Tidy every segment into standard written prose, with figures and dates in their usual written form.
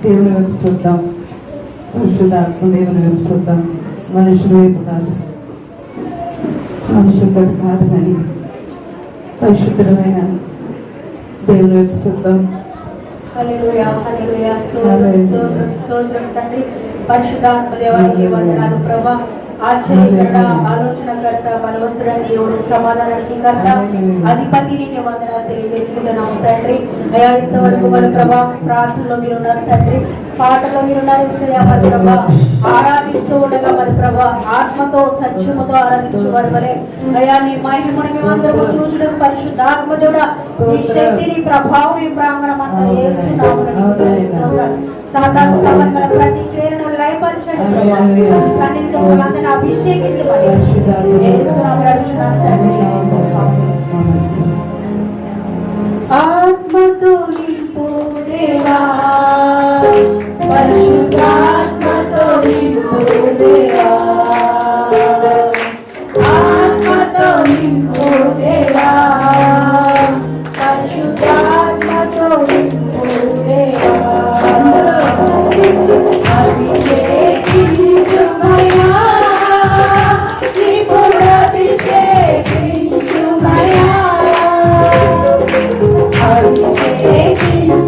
దేవుని వైపు చూద్దాం, పరిశుద్ధాత్మ దేవుని వైపు చూద్దాం. మనుషుల వైపు కాదు, మనుషులతో కాదు, కానీ పరిశుద్ధమైన దేవుని వైపు చూద్దాం. హల్లెలూయా, హల్లెలూయా. స్తోత్రం, స్తోత్రం, స్తోత్రం తండ్రి. పరిశుద్ధాత్మ దేవానికి వందనాలు ప్రభా. ఆశ్చర్యకర్త, ఆలోచనకర్త, బలవంతుడైన దేవుడు, సమాధానానికి కర్త, అధిపతి, నీకు వందనాలు తెలియజేసుకుంటున్నాము తండ్రి. అయా ఇంతవరకు మన ప్రభా ప్రార్థనలో మీరు ఉన్నారు తండ్రి, పాటలో మీరు ఉన్నారు మరి ప్రభా. ఆరాధిస్తూ ఉండగా మరి ప్రభా ఆత్మతో సత్యముతో ఆరాధించు వారి వలె అయా నీ మహిమను మేమందరము చూచుటకు పరిశుద్ధాత్మ దేవుడా నీ శక్తి, నీ ప్రభావం, నీ ప్రాంగణం అంతా సాధారణ సమర్పణ ప్రతి క్రియను లయపరచండి. సన్నిధితో మనందరిని అభిషేకించమని యేసునామములో అడుగుచున్నాను తండ్రి. ఆత్మతో నింపు దేవా, పరిశుద్ధాత్మతో నింపు దేవా, ఆత్మతో నింపు దేవా, పరిశుద్ధాత్మతో నింపు దేవా. అభిషేకించుమయా, ఇప్పుడు అభిషేకించుమయా, అభిషేకించుమయా.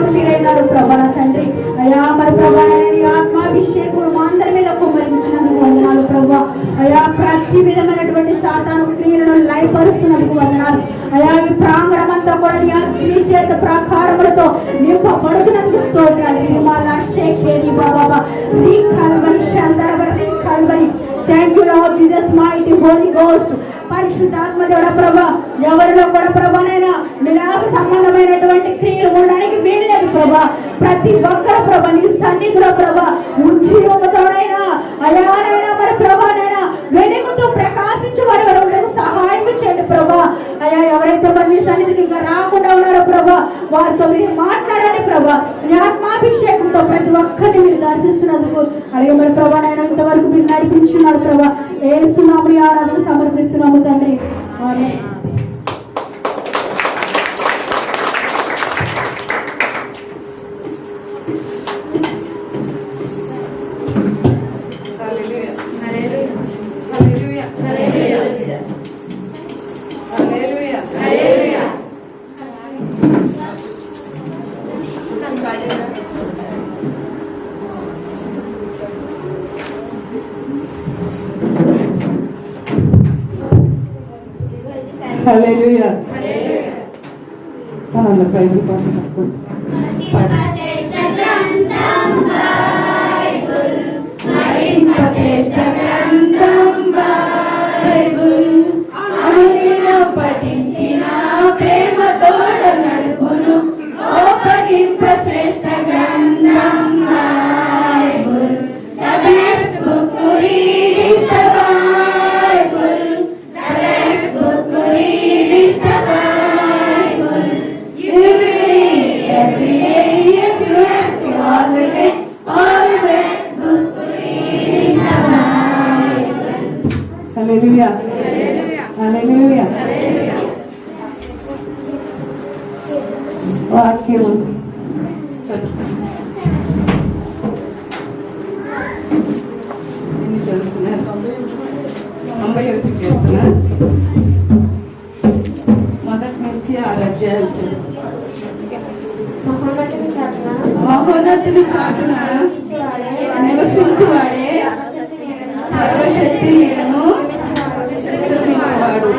దేవుడు మీరైనారు ప్రభా నా తండ్రి. అయా మరి ప్రభా నీ ఆత్మాభిషేకం మా అందరి మీద కుమ్మరించినందుకు వందనాలు ప్రభా. అయా ప్రతి విధమైనటువంటి సాతాను క్రియలను లయపరుస్తున్నందుకు వందనాలు. అయా ఈ ప్రాంగణం అంతా కూడా నీ అగ్ని చేత ప్రాకారములతో నింపబడుతున్నందుకు స్తోత్రాలు. నిర్మాల షేకేని బాబా రీ కల్వరి చందరవరి రీ Calvary. Thank you Lord Jesus mighty Holy Ghost. పరిశుద్ధాత్మ దేవుడ ప్రభా, ఎవరిలో కూడా ప్రభానైనా నిరాశ సంబంధమైనటువంటి క్రియలు ఉండడానికి వీల్లేదు ప్రభా. ప్రతి ఒక్కరు ప్రభా నీ సన్నిధిలో ప్రభా ఉజ్జీవముతోనైనా అయానైనా మరి ప్రభానైనా వెలుగుతూ ప్రకాశించే వారు ఉండకు సహాయం చేయండి ప్రభా. అయా ఎవరైతే మరి నీ సన్నిధికి ఇంకా రాకుండా ఉన్నారో ప్రభా, వారితో మీరు మాట్లాడండి ప్రభా. నీ ఆత్మాభిషేకంతో ప్రతి ఒక్కరిని మీరు దర్శిస్తున్నందుకు అలాగే మరి ప్రభానైనా ఇంతవరకు మీరు నడిపించున్నారు ప్రభా. యేసునామములో ఈ ఆరాధన సమర్పిస్తున్నాము తండ్రి. ఆమేన్. హల్లెలూయా. మన బైబిల్ పాట పట్టుకోండి. పఠించిన ప్రేమ తోడ నడుపును ఓపగింప శ్రేష్ఠ గ్రంథం Bible. The best book to read is the Bible. The best book to read is the Bible. You read it every day if you have to always. All the best book to read is the Bible. హల్లెలూయా. హల్లెలూయా. వాక్యం ఎన్ని చదువుతున్నారు? 91 కీర్తన మొదటి నుంచి 6 అధ్యాయాలు మహోన్నతుని చాటున నివసించువాడే సర్వశక్తి నీడను స్తుతించువాడు.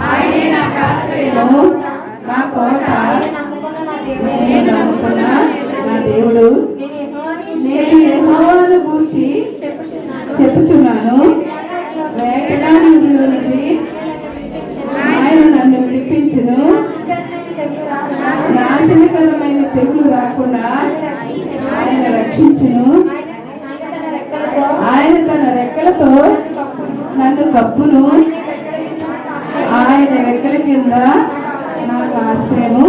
ఆయనే నాకు ఆశ్రయము, నా కోట, నేను నమ్ముకున్న నా దేవుడు. నేను యెహోవాను గూర్చి చెప్పుచున్నాను. వేటగాని నుండి ఆయన నన్ను విడిపించును. నాశనకరమైన తెగులు రాకుండా ఆయన రక్షించును. ఆయన తన రెక్కలతో నన్ను కప్పును. ఆయన రెక్కల కింద నాకు ఆశ్రయము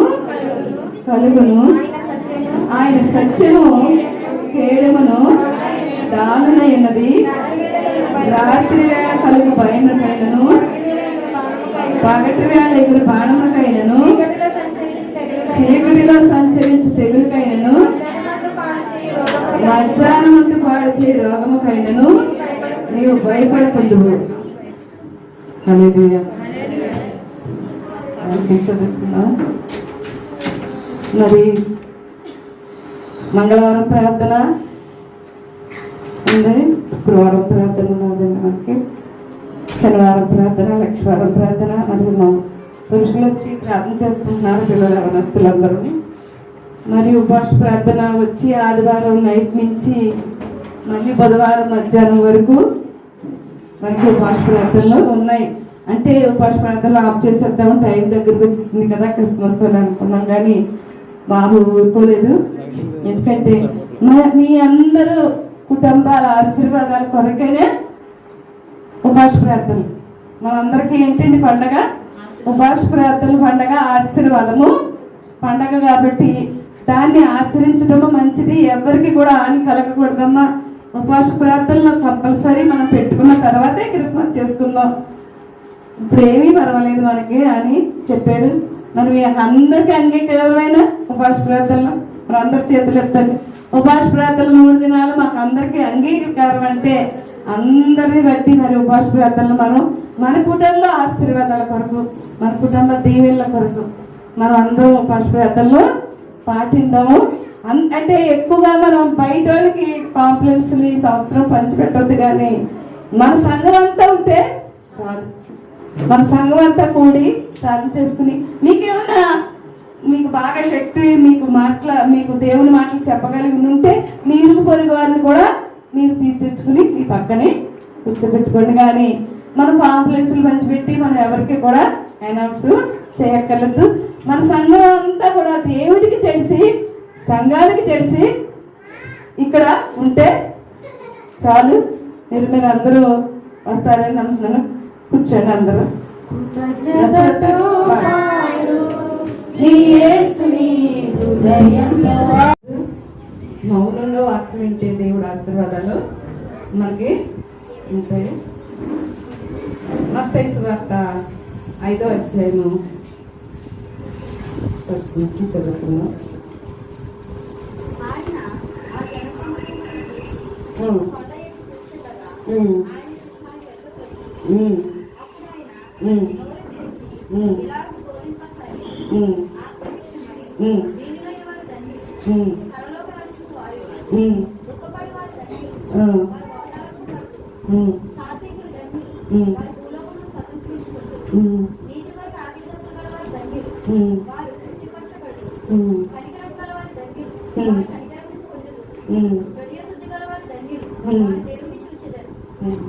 కలుగును. ఆయన సత్యము కేడమును దాగునైనది. రాత్రి వేళ కలుగు భయముకైనను, పగటి వేళ ఎగురు బాణముకైనను, చీకటిలో సంచరించు తెగులుకైనను, మధ్యాహ్నమందు పాడు చేయి రోగముకైనను నీవు భయపడకుందువు. హల్లెలూయా. మరి మంగళవారం ప్రార్థన ఉంది, శుక్రవారం ప్రార్థన ఉన్నది, మనకి శనివారం ప్రార్థన, లక్షవారం ప్రార్థన. మరి మా పురుషులు వచ్చి ప్రార్థన చేసుకుంటున్నారు, పిల్లలు యవనస్తులందరూ. మరి ఉపవాస ప్రార్థన వచ్చి ఆదివారం నైట్ నుంచి మళ్ళీ బుధవారం మధ్యాహ్నం వరకు మనకి ఉపవాస ప్రార్థనలు ఉన్నాయి. అంటే ఉపవాస ప్రార్థనలు ఆఫ్ చేసేద్దాము, టైం దగ్గరకు వచ్చేసింది కదా, క్రిస్మస్ అని అనుకున్నాం. కానీ బాబు ఊరుకోలేదు. ఎందుకంటే మీ అందరూ కుటుంబాల ఆశీర్వాదాల కొరకైనా ఉపవాస ప్రార్థనలు. మనందరికీ ఏంటండి పండగ? ఉపవాస ప్రార్థనలు పండగ, ఆశీర్వాదము పండగ. కాబట్టి దాన్ని ఆచరించడము మంచిది. ఎవరికి కూడా హాని కలగకూడదమ్మా. ఉపవాస ప్రార్థనలు కంపల్సరీ మనం పెట్టుకున్న తర్వాతే క్రిస్మస్ చేసుకుందాం. ఇప్పుడు ఏమీ పర్వాలేదు మనకి అని చెప్పాడు. మరి అందరికీ అంగీకారమైన ఉపవాస ప్రార్థనలు మరి అందరి చేతులు ఎత్తండి. ఉపవాస ప్రార్థనలు 3 దినాలు మాకు అందరికీ అంగీకారం అంటే అందరిని బట్టి మరి ఉపవాస ప్రార్థనలు మనం మన కుటుంబ ఆశీర్వాదాల కొరకు, మన కుటుంబ దీవెనల కొరకు మనం అందరం ఉపవాస ప్రార్థనలు పాటిందాము. అంటే ఎక్కువగా మనం బయట వాళ్ళకి కాంప్లెక్స్లు ఈ సంవత్సరం పంచిపెట్టొద్దు, కానీ మన సంఘం అంతా ఉంటే చాలు. మన సంఘం అంతా కూడి ప్రార్థన చేసుకుని మీకేమన్నా మీకు బాగా శక్తి మీకు దేవుని మాటలు చెప్పగలిగి ఉంటే మీ ఇరుగు పొరుగు వారిని కూడా మీరు తెచ్చుకుని మీ పక్కనే కూర్చోబెట్టుకోండి. కానీ మనం కాంప్లెక్స్లు పంచిపెట్టి మనం ఎవరికి కూడా అనౌన్స్ చేయక్కర్లేదు. మన సంఘం అంతా కూడా దేవుడికి చెడిసి సంఘానికి చెడిసి ఇక్కడ ఉంటే చాలు. మీరు అందరూ వస్తారని నమ్ముతున్నాను. కూర్చోండి అందరూ. మౌనంగా వాక్యం వింటే దేవుడు ఆశీర్వాదాలు మనకి ఉంటాయి. మత్తయి సువార్త 5వ అధ్యాయము నుంచి చదువుతున్నాం.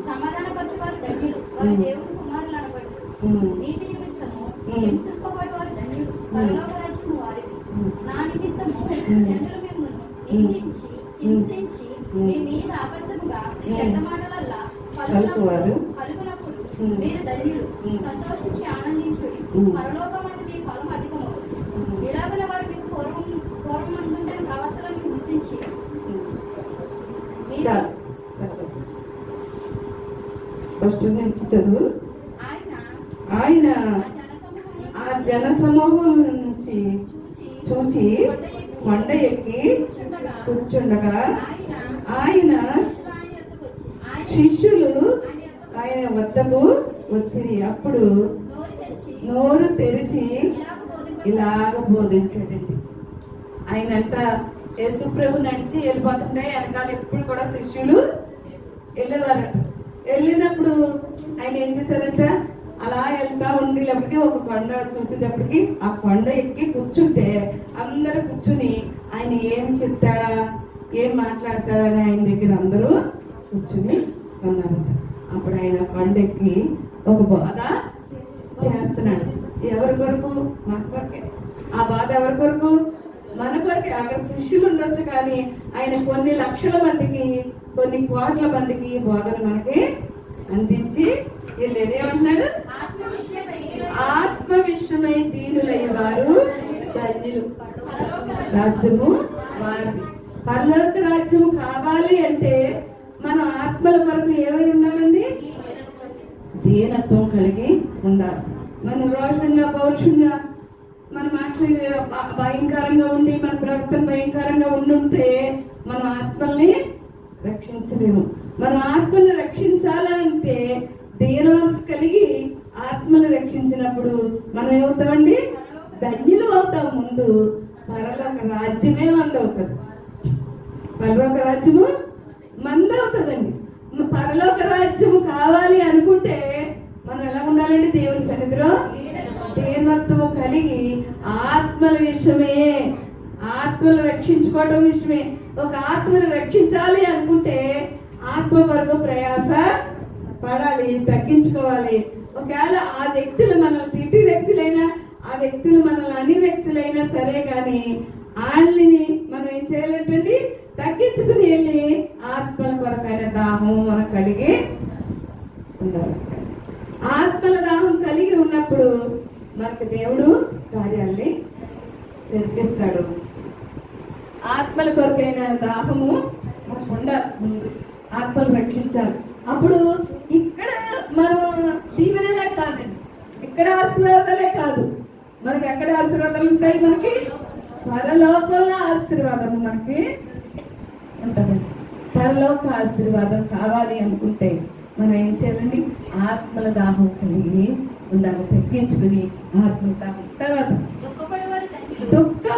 సమాధానపరచువారు ధన్యులు, వారు దేవుని కుమారులు అనబడును. నీతి నిమిత్తము హింసింపబడు వారు ధన్యులు, పరలోక రాజ్యము వారిది. నా నిమిత్తము జనులు మిమ్మును నిందించి హింసించి మీ మీద అబద్ధముగా చెడ్డ మాటలల్లా పలుకునప్పుడు మీరు ధన్యులు, సంతోషించి ఆనందించుడి, పరలోకమందు మీ ఫలం అధికమవుతుంది. ఇలాగన వారు మీకు పూర్వం అందుంటే ప్రవర్తనను హింసించి ఫస్ట్ నుంచి చదువు. ఆయన ఆ జన సమూహం నుంచి చూచి కొండ ఎక్కి కూర్చుండగా ఆయన శిష్యులు ఆయన వద్దకు వచ్చింది. అప్పుడు నోరు తెరిచి ఇలాగ బోధించాడండి. ఆయనంట యేసు ప్రభు నడిచి వెళ్ళిపోతుంటే వెనకాల ఎప్పుడు కూడా శిష్యులు వెళ్ళేవారట. వెళ్ళినప్పుడు ఆయన ఏం చేశారంట, అలా వెళ్తా ఉండేటప్పటికి ఒక కొండ చూసేటప్పటికి ఆ కొండ ఎక్కి కూర్చుంటే అందరూ కూర్చుని ఆయన ఏం చెప్తాడా ఏం మాట్లాడతాడా అని ఆయన దగ్గర అందరూ కూర్చుని ఉన్నారంట. అప్పుడు ఆయన కొండ ఎక్కి ఒక బాధ చేస్తున్నాడు. ఎవరి కొరకు? మన కొరకే. ఆ బాధ ఎవరి కొరకు? మన కొరకే. అక్కడ శిష్యులు ఉండొచ్చు, కానీ ఆయన కొన్ని లక్షల మందికి కొన్ని కోట్ల మందికి బోధన మనకి అందించి వీళ్ళు ఏమంటున్నాడు, ఆత్మ విషయమై దీనులైన వారు ధన్యులు, రాజ్యము వారిది. పరలోక రాజ్యము కావాలి అంటే మన ఆత్మల కొరకు ఏమై ఉండాలండి? దీనత్వం కలిగి ఉండాలి. మనం రోషంగా పౌరుషంగా మన మాటలు భయంకరంగా ఉండి మన ప్రవర్తన భయంకరంగా ఉండుంటే మన ఆత్మల్ని రక్షించలేము. మన ఆత్మలు రక్షించాలంటే దీనమనసు కలిగి ఆత్మలు రక్షించినప్పుడు మనం ఏమవుతామండి? ధన్యులు అవుతాం. ముందు పరలోక రాజ్యమే మందవుతుంది. పరలోక రాజ్యము మందవుతుందండి. పరలోక రాజ్యము కావాలి అనుకుంటే మనం ఎలా ఉండాలండి? దేవుని సన్నిధిలో దీనత్వము కలిగి ఆత్మల విషయమే, ఆత్మలు రక్షించుకోవటం విషయమే. ఒక ఆత్మను రక్షించాలి అనుకుంటే ఆత్మ వరకు ప్రయాస పడాలి, తగ్గించుకోవాలి. ఒకవేళ ఆ వ్యక్తులు మనల్ని తిట్టి వ్యక్తులైనా, ఆ వ్యక్తులు మనల్ని అన్ని వ్యక్తులైనా సరే, కానీ వాళ్ళని మనం ఏం చేయాలంటండి? తగ్గించుకుని వెళ్ళి ఆత్మల కొరకైన దాహం మనకు కలిగి ఉండాలి. ఆత్మల దాహం కలిగి ఉన్నప్పుడు మనకు దేవుడు కార్యాలని జరిగిస్తాడు. ఆత్మల కొరకైన దాహము మనకు ఉండాలి. ఆత్మలు రక్షించాలి. అప్పుడు ఇక్కడ మనం దీవెనలే కాదండి, ఇక్కడ ఆశీర్వాదాలే కాదు, మనకి ఎక్కడ ఆశీర్వాదాలు ఉంటాయి? మనకి పరలోకంలో ఆశీర్వాదం మనకి ఉంటుంది. పరలోక ఆశీర్వాదం కావాలి అనుకుంటే మనం ఏం చేయాలండి? ఆత్మల దాహం కలిగి ఉండాలి, తగ్గించుకుని ఆత్మల దాహం. తర్వాత దుఃఖపడే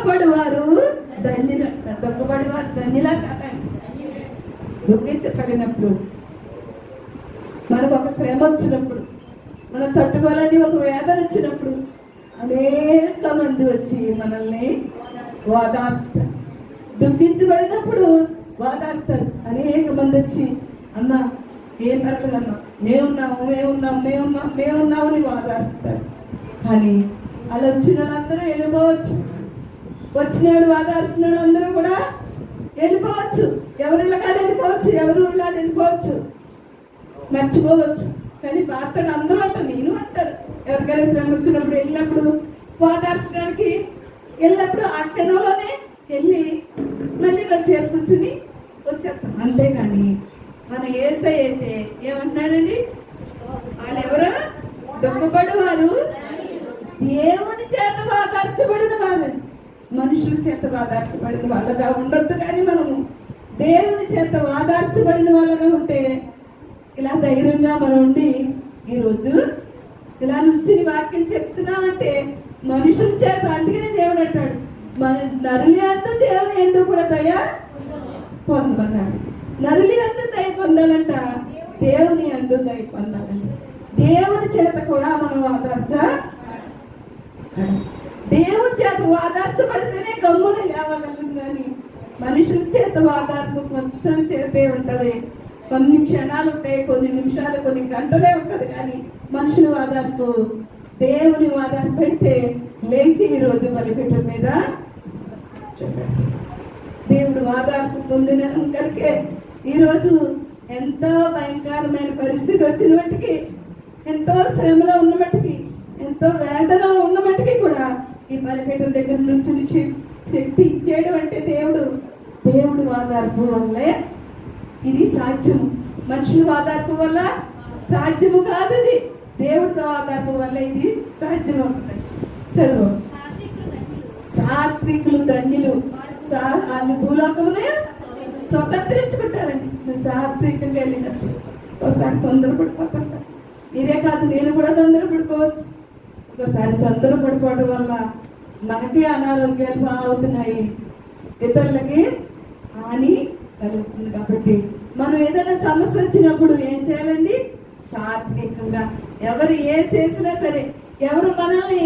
దుఃఖపడువారు ధన్యులు. దుఃఖపడువారు ధన్యులా కాదండి. దుఃఖించబడినప్పుడు, మనకు ఒక శ్రమ వచ్చినప్పుడు, మనం తట్టుకోవాలని ఒక వేదన వచ్చినప్పుడు అనేక మంది వచ్చి మనల్ని ఓదార్చుతారు. దుఃఖించబడినప్పుడు ఓదార్తారు. అనేక మంది వచ్చి అన్న ఏం పర్లేదన్నా, మేమున్నాము అని ఓదార్చుతారు. కానీ అలా వచ్చిన వాళ్ళందరూ వెళ్ళిపోవచ్చు. వచ్చిన వాళ్ళు ఓదార్చిన వాళ్ళందరూ కూడా వెళ్ళిపోవచ్చు. ఎవరిళ్ళ కాదు వెళ్ళిపోవచ్చు, ఎవరు ఇళ్ళ వెళ్ళిపోవచ్చు, మర్చిపోవచ్చు. కానీ బాధపడి అందరూ అంటారు, నేను అంటారు. ఎవరికైనా శ్రమ వచ్చినప్పుడు వెళ్ళినప్పుడు ఓదార్చడానికి వెళ్ళినప్పుడు ఆ క్షణంలోనే వెళ్ళి మళ్ళీ వచ్చి కూర్చుని వచ్చేస్తాం. అంతేగాని మన యేసయ్య అయితే ఏమంటున్నాడండి, వాళ్ళెవరు దుఃఖపడువారు దేవుని చేత ఓదార్చబడిన వారు. మనుషుల చేత ఓదార్చబడిన వాళ్ళగా ఉండొద్దు, కానీ మనము దేవుని చేత ఓదార్చబడిన వాళ్ళగా ఉంటే ఇలా ధైర్యంగా మనం ఉండి ఈరోజు ఇలా నుంచి వాక్యం చెప్తున్నామంటే మనుషుల చేత. అందుకనే దేవుడు అంటాడు, మన నరులి అంతా దేవుని ఎందుకు కూడా దయ పొందమన్నాడు. నరులి అంతా దయ పొందాలంట, దేవుని ఎందుకు దయ పొందాలంట. దేవుని చేత కూడా మనం దేవుని చేత ఓదార్చబడితేనే గమ్మున లేవగలం. కానీ మనుషుల చేత ఓదార్పు మొత్తం చేతే ఉంటది. కొన్ని క్షణాలు ఉంటాయి, కొన్ని నిమిషాలు, కొన్ని గంటలే ఉంటది. కానీ మనుషుల ఓదార్పు, దేవుని ఓదార్పు అయితే లేచి ఈరోజు బలిపీఠం మీద దేవుడు ఓదార్పు పొందిన కనుకే ఈరోజు ఎంతో భయంకరమైన పరిస్థితి వచ్చిన మట్టికి, ఎంతో శ్రమలో ఉన్న మట్టికి, ఎంతో వేదనలో ఉన్న మట్టికి కూడా ఈ బలిపీఠం దగ్గర నుంచి శక్తి ఇచ్చేయడం అంటే దేవుడు ఓదార్పు వల్లే ఇది సాధ్యము. మనుషుల ఓదార్పు వల్ల సాధ్యము కాదు, ఇది దేవుడితో ఓదార్పు వల్ల ఇది సాధ్యం అవుతుంది. చదువు. సాత్వికులు ధన్యులు, వాళ్ళు భూలోకమునే స్వతంత్రించుకుంటారండి. మీరు సాత్వికంగా వెళ్ళినప్పుడు ఒకసారి తొందరపడిపోతుంటారు. మీరే కాదు, నేను కూడా తొందరపడిపోవచ్చు. ఒకసారి తొందరపడిపోవడం వల్ల మనకి అనారోగ్యాలు బాగుతున్నాయి, ఇతరులకి హాని కలుగుతుంది. కాబట్టి మనం ఏదైనా సమస్య వచ్చినప్పుడు ఏం చేయాలండి, సాత్వికంగా. ఎవరు ఏ చేసినా సరే, ఎవరు మనల్ని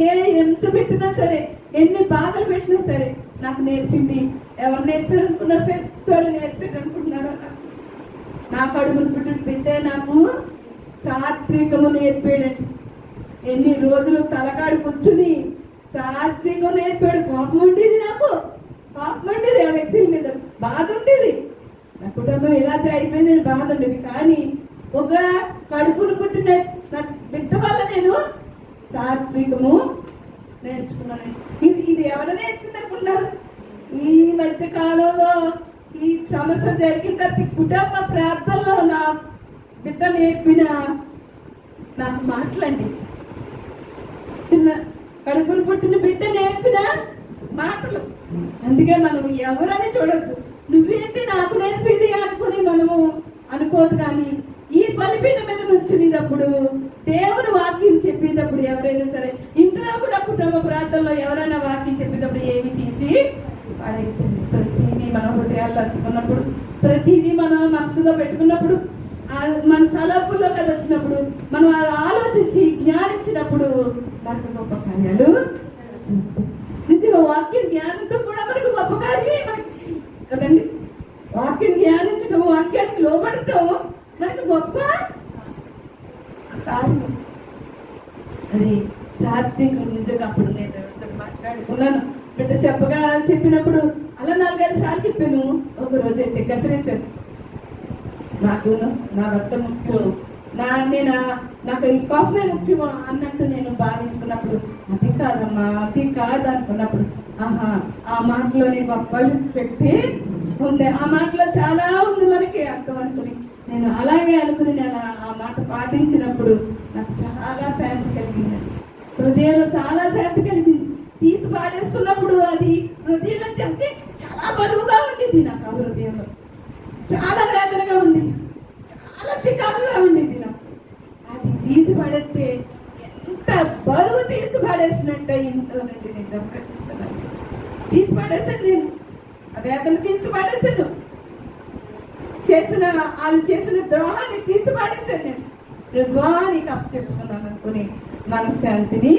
ఎంత పెట్టినా సరే, ఎన్ని బాధలు పెట్టినా సరే, నాకు నేర్పింది ఎవరు నేర్పారు అనుకున్నారు? పెద్దోళ్ళు నేర్పారు అనుకుంటున్నారా? నా కడుపును పెట్టే నాకు సాత్వికము నేర్పాడండి. ఎన్ని రోజులు తలకాడు కూర్చుని సాత్వికం నేర్పాడు. కోపం ఉండేది, నాకు కోపం ఉండేది, ఆ వ్యక్తుల మీద బాధ ఉండేది, నా కుటుంబం ఇలా అయిపోయింది బాధ ఉండేది. కానీ ఒక కడుపును పుట్టిన నా బిడ్డ వల్ల నేను సాత్వికము నేర్చుకున్నాను. ఇది ఎవరు నేర్చుకున్నారు? ఈ మధ్య కాలంలో ఈ సమస్య జరిగిన ప్రతి కుటుంబ ప్రార్థనలో నా బిడ్డ నేర్పిన నాకు మాటలండి. చిన్న కడుపును పుట్టిన బిడ్డ నేర్పిన మాటలు. అందుకే మనం ఎవరని చూడొద్దు. నువ్వేంటి నాకు నేర్పింది అనుకుని మనము అనుకోదు. కానీ ఈ బలిపీఠం మీద నుంచునేటప్పుడు, దేవుని వాక్యం చెప్పేటప్పుడు, ఎవరైనా సరే ఇంట్లో కూడా కుటుంబ ప్రాంతాల్లో ఎవరైనా వాక్యం చెప్పేటప్పుడు ఏమి తీసి పడైతుంది. ప్రతిదీ మన హృదయాల్లో అతుకున్నప్పుడు, ప్రతిదీ మనం మనసులో పెట్టుకున్నప్పుడు, మన తలపుల్లో కదా వచ్చినప్పుడు, మనం ఆలోచించి జ్ఞానించినప్పుడు మనకు గొప్ప కార్యాలు. నిజంగా వాక్యం జ్ఞానంతో కూడా మనకు గొప్ప కార్యమే కదండి. వాక్యం జ్ఞానించడం, వాక్యానికి లోబడటం మనకు గొప్ప కార్యం. అది సాత్వికం. నిజంగా అప్పుడు నేను ఎవరితో మాట్లాడుకున్నాను, బిడ్డ చెప్పినప్పుడు అలా 4-5 సార్లు చెప్పాను. ఒక రోజు అయితే కసిరేశాను. నాకు నా భర్త ముఖ్యం, నాకు ఈ కోపమే ముఖ్యమా అన్నట్టు నేను భావించుకున్నప్పుడు, అది కాదమ్మా, అది కాదు అనుకున్నప్పుడు, ఆ మాటలోని గొప్ప శక్తి ఉంది, ఆ మాటలో చాలా ఉంది మనకి అర్థవంతుని. నేను అలాగే అనుకుని నేను ఆ మాట పాటించినప్పుడు నాకు చాలా శాంతి కలిగింది, హృదయంలో చాలా శాంతి కలిగింది. తీసి పాడేసుకున్నప్పుడు అది హృదయంలో చెప్తే చాలా బరువుగా ఉండేది. నాకు ఆ హృదయంలో చాలా వేదనగా ఉండేది, చాలా చికాకుగా ఉండేది. నాకు అది తీసి పడేస్తే ఎంత బరువు తీసి పడేసినట్టు ఇంతోనండి. నిజంగా చెప్తున్నాను. తీసి పడేసాను, నేను ఆ వేదన తీసి పడేసాను, వాళ్ళు చేసిన ద్రోహాన్ని తీసి పడేసాను నేను. ప్రభువా నీకు అప్పచెప్పుకున్నాను అనుకుని మనశ్శాంతిని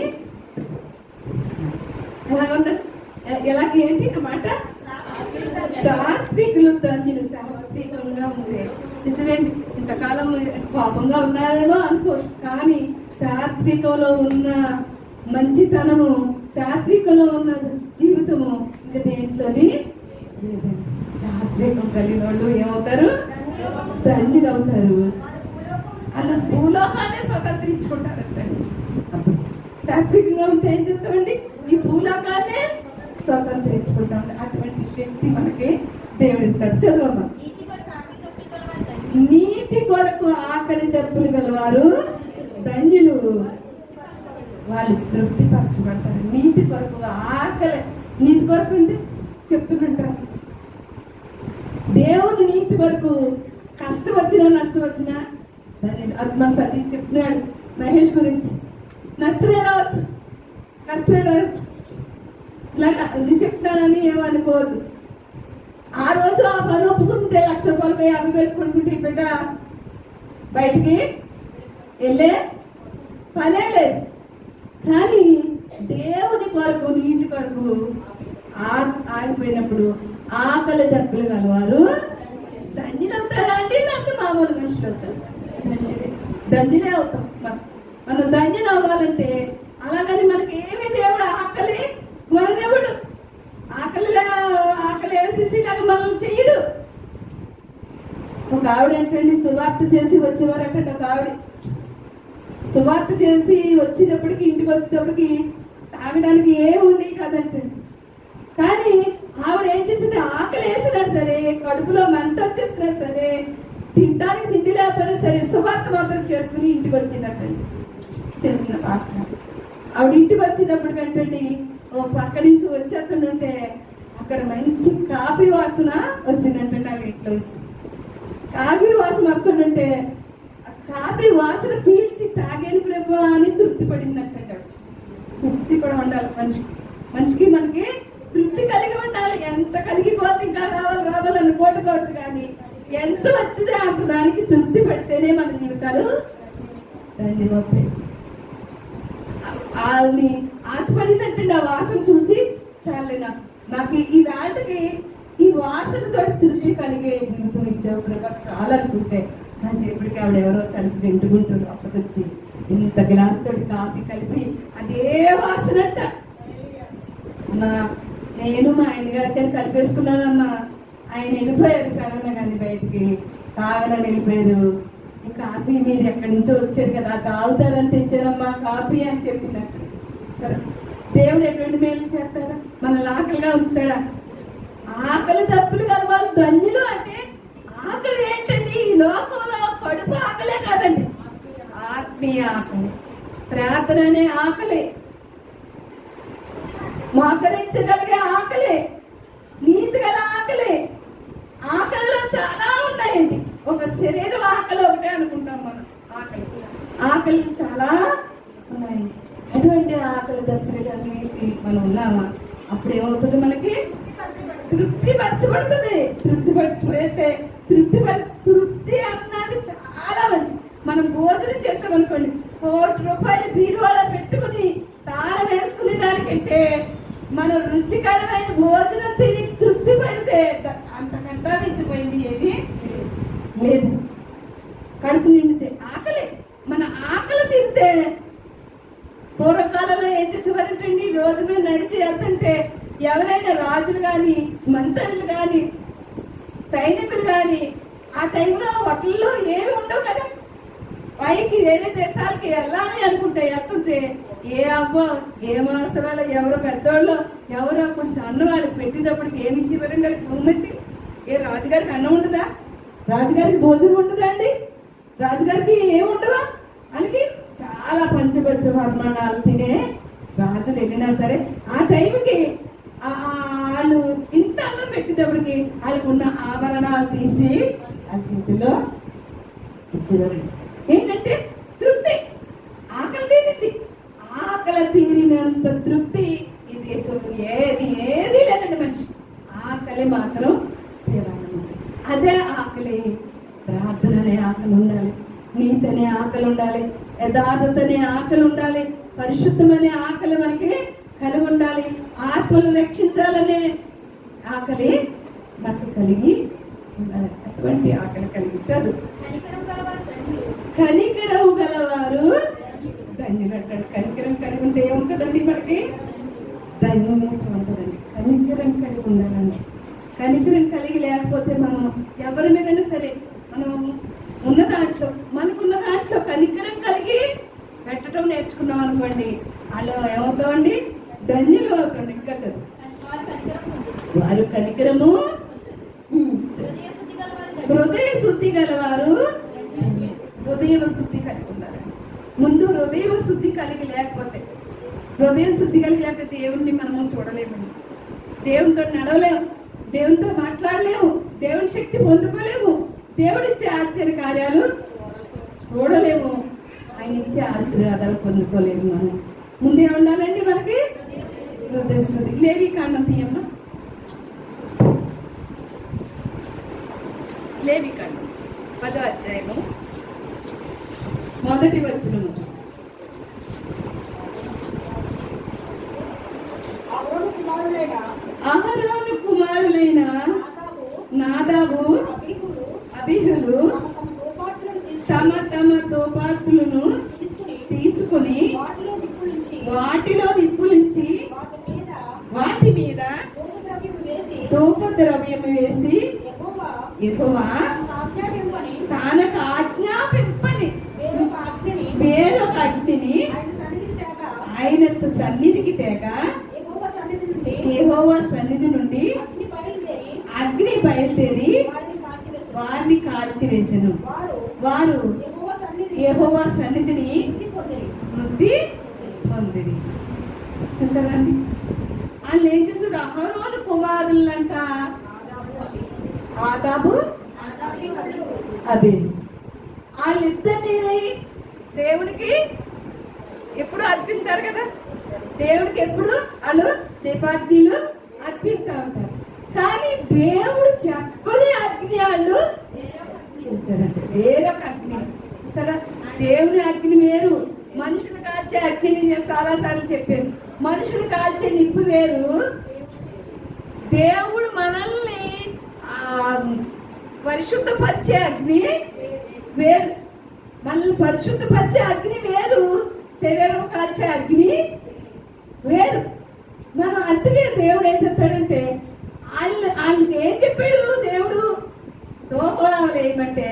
ఎలాగ ఏంటి అన్నమాట, సాత్వికులు ధన్యులు. సాత్వికంగా ఉంది నిజమేంటి, ఇంతకాలం పాపంగా ఉన్నారేమో అనుకో, కానీ సాత్వికంలో ఉన్న మంచితనము, సాత్వికంలో ఉన్న జీవితము ఇంకా దేంట్లోని లేదండి. సాత్వికం కలిగిన వాళ్ళు ఏమవుతారు, ధన్యులు అవుతారు. అలా భూలోకాన్ని స్వతంత్రించుకుంటారంటండి. సాత్వికంగా ఉంటే ఏం చేస్తామండి, ఈ భూలోకాన్ని స్వతంత్రించుకుంటామండి. అటువంటి శక్తి మనకి దేవుడు ఇస్తాడు. చదవమ్మా. నీతి కొరకు ఆకలి దప్పులు గలవారు ధన్యులు, వాళ్ళు తృప్తి పరచబడతారు. నీతి కొరకు ఆకలి, నీతి కొరకు అంటే చెప్తుంటారు, దేవుని నీతి కొరకు కష్టం వచ్చినా నష్టం వచ్చినా ధన్యులు. ఆత్మ సతీష్ చెప్తున్నాడు మహేష్ గురించి, నష్టమే రావచ్చు, కష్టమే రావచ్చు, ఇలాగా ఇది చెప్తానని ఏమనుకోవద్దు. ఆ రోజు ఆ పని ఒప్పుకుంటే 1,00,000 రూపాయలు 50,000 కొనుక్కుంటే బిడ్డ బయటికి వెళ్ళే పనే లేదు. కానీ దేవుని కొరకు నీటి కొరకు ఆగిపోయినప్పుడు ఆకలి దప్పులు గలవారు ధన్యులు అవుతారా అండి, లేకపోతే మామూలు మనుషులు అవుతారు? ధన్యులే అవుతాం. మనం ధన్యులు అవ్వాలంటే అలాగని మనకి ఏమి దేవుడు ఆకలి కొననివ్వడు, ఆకలి వేసేసి నాకు మనం చెయ్యడు. ఒక ఆవిడ ఏంటండి, సువార్త చేసి వచ్చేవారట. ఒక ఆవిడ సువార్త చేసి వచ్చేటప్పటికి, ఇంటికి వచ్చేటప్పటికి తాగడానికి ఏముంది కదంటండి. కానీ ఆవిడ ఏం చేసింది, ఆకలి వేసినా సరే, కడుపులో మంట వచ్చేసినా సరే, తినడానికి తిండి లేకపోయినా సరే సువార్త మాత్రం చేసుకుని ఇంటికి వచ్చిందటండి. ఆవిడ ఇంటికి వచ్చేటప్పటికంటండి పక్క నుంచి వచ్చేస్తుందంటే అక్కడ మంచి కాఫీ వాసన వచ్చిందంటే ఆ ఇంట్లో వచ్చి కాఫీ వాసన వస్తుందంటే కాఫీ వాసన పీల్చి తాగాను ప్రభు అని తృప్తి పడిందంటే. తృప్తి కూడా ఉండాలి మనిషికి మనకి తృప్తి కలిగి ఉండాలి. ఎంత కలిగిపోతే ఇంకా రావాలని కోటుకోవద్దు, కానీ ఎంత వచ్చిందే అంత దానికి తృప్తి పడితేనే మన జీవితాలు ధన్యమవుతాయి. వాళ్ళని ఆశపడిందంటే ఆ వాసన చూసి చాలే, నాకు ఈ వేళకి ఈ వాసనతో తృప్తి కలిగే జీవితం ఇచ్చావు ప్రభు చాలా అనుకుంటే నా చేపటికి ఆవిడ ఎవరో కలిపి వెంటుకుంటారు. అప్పకొచ్చి ఇంత గ్లాస్ తోటి కాఫీ కలిపి అదే వాసనంట. నేను మా ఆయన గారికి కలిపేసుకున్నానమ్మా, ఆయన వెళ్ళిపోయారు సడన్ గా, కానీ బయటికి తాగనని వెళ్ళిపోయారు. ఈ కాఫీ మీరు ఎక్కడి నుంచో వచ్చారు కదా, తాగుతారని తెచ్చారమ్మా కాఫీ అని చెప్పినట్టు. సరే, దేవుడు ఎటువంటి మేలు చేస్తాడా, మన ఆకలిగా ఉంచుతాడా? ఆకలి తప్పులు కదా వాళ్ళు ధన్యులు. అంటే ఆకలి ఏంటండి, ఈ లోకంలో కడుపు ఆకలే కాదండి, ఆత్మీయ ఆకలి, ప్రార్థన అనే ఆకలి, మోకరించగలిగే ఆకలి, నీతి గల ఆకలి. ఆకలిలో చాలా ఉన్నాయండి. ఒక శరీరం ఆకలి ఒకటే అనుకుంటాం మనం, ఆకలి చాలా ఉన్నాయండి. అటువంటి ఆకలి దప్పులకి మనం ఉన్నామా, అప్పుడు ఏమవుతుంది, మనకి తృప్తి పరచబడుతుంది. తృప్తి అన్నది చాలా మంచిది. మనం భోజనం చేస్తామనుకోండి, 1,00,00,000 రూపాయలు బీరువాలో పెట్టుకుని తాళం వేసుకునే దానికంటే మనం రుచికరమైన భోజనం తిని తృప్తి పడితే అంతకంటా మించిపోయింది ఏది లేదు. కడుపు నిండితే ఆకలి, మన ఆకలి తింటే. పూర్వకాలంలో ఏం చేసేవారంటండి, రోజు మీద నడిచి వెళ్తుంటే ఎవరైనా రాజులు కానీ, మంత్రులు కానీ, సైనికులు కానీ ఆ టైంలో హోటల్లో ఏమి ఉండవు కదా, పైకి వేరే దేశాలకి వెళ్ళాలి అనుకుంటే వెళ్తుంటే ఏ అబ్బో ఏం అవసరాలు, ఎవరో పెద్దోళ్ళు ఎవరో కొంచెం అన్నం వాళ్ళకి పెట్టేటప్పటికి ఏమి ఇచ్చేవారండి వాళ్ళకి బహుమతి. ఏ రాజుగారికి అన్నం ఉండదా, రాజుగారికి భోజనం ఉండదా అండి, రాజుగారికి ఏముండవా, వాళ్ళకి చాలా పంచపంచ పరిమాణాలు తినే రాజులు వెళ్ళినా సరే ఆ టైంకి వాళ్ళు ఇంత అన్నం పెట్టేటప్పటికి వాళ్ళకు ఉన్న ఆభరణాలు తీసి ఆ చేతిలో ఇచ్చేవారు. ఏంటంటే తృప్తి, ఆకలి తీరింది. ఆకలి తీరినంత తృప్తి ఈ దేశంలో ఏది లేదండి. ఉండాలి, మాత్రం తీరాలన్నమాట. అదే ఆకలి. ప్రార్థన అనే ఆకలి ఉండాలి, నీతి అనే ఆకలి ఉండాలి, యథార్థత అనే ఆకలి ఉండాలి, పరిశుద్ధమనే ఆకలి మనకి కలిగి ఉండాలి, ఆత్మలు రక్షించాలనే ఆకలి మనకు కలిగి ఉండాలి. అటువంటి ఆకలి కలిగించదు. కనికరము గలవారు ధన్యులు అంటాడు. కనికరం కలిగి ఉంటే ఏముంటుందండి? మనకి ధన్యత ఉంటుందండి. కనికరం కలిగి ఉండాలండి. కనికరం కలిగి లేకపోతే మనం ఎవరి మీదైనా సరే, మనం ఉన్న దాంట్లో, మనకున్న దాంట్లో కనికరం కలిగి పెట్టడం నేర్చుకున్నాం అనుకోండి, అలా ఏమవుతామండి? ధన్యులు అవుతాండి. ఇంకా చదువు. వారు కనికరము హృదయ శుద్ధి గలవారు. హృదయ శుద్ధి కలిగి ఉండాలండి. ముందు హృదయ శుద్ధి కలిగి లేకపోతే, హృదయ శుద్ధి కలిగి లేకపోతే దేవుణ్ణి మనము చూడలేమండి, దేవునితో నడవలేము, దేవునితో మాట్లాడలేము, దేవుని శక్తి పొందుకోలేము, దేవుడిచ్చే ఆశ్చర్య కార్యాలు చూడలేము, ఆయన ఇచ్చే ఆశీర్వాదాలు పొందుకోలేము. మనం ముందే ఉండాలండి మనకి హృదయ శుద్ధి. లేవికాండం తీయమ్మా. లేవికాండం 10వ అధ్యాయము 1వ వచనము. అహరోను కుమారులైన నాదాబు, అబీహులు తమ తమ తోపాతులను తీసుకుని వాటిలో నిప్పులించి వాటి మీద ధూపద్రవ్యము వేసి యెహోవా తనకు ఆజ్ఞాపింపని వేరొక అగ్నిని ఆయన సన్నిధికి తేక, యెహోవా సన్నిధి నుండి అగ్ని బయలుదేరి వారిని కాల్చివేసెను. వారు యెహోవా సన్నిధిని వృద్ధి పొందిరి. చూసారా అండి? వాళ్ళు ఏం చేశారు? అహరోను కుమారులంట నాదాబు, అబీహు. వాళ్ళిద్దరిని దేవుడికి ఎప్పుడు అర్పిస్తారు కదా, దేవుడికి ఎప్పుడు వాళ్ళు దీపాగ్నిలు అర్పిస్తూ ఉంటారు. కానీ దేవుడు చెప్పని అగ్ని వాళ్ళు చేస్తారంటే వేరొక అగ్ని. చూస్తారా? దేవుని అగ్ని వేరు, మనుషులు కాల్చే అగ్నిని నేను చాలాసార్లు చెప్పాను. మనుషులు కాల్చే నిప్పు వేరు, దేవుడు మనల్ని పరిశుద్ధపరిచే అగ్ని వేరు. మనల్ని పరిశుద్ధపరిచే అగ్ని వేరు, శరీరం కాల్చే అగ్ని వేరు. మనం అందుకే దేవుడు ఏం చెప్తాడంటే, వాళ్ళకి ఏం చెప్పాడు దేవుడు? దోహదం వేయమంటే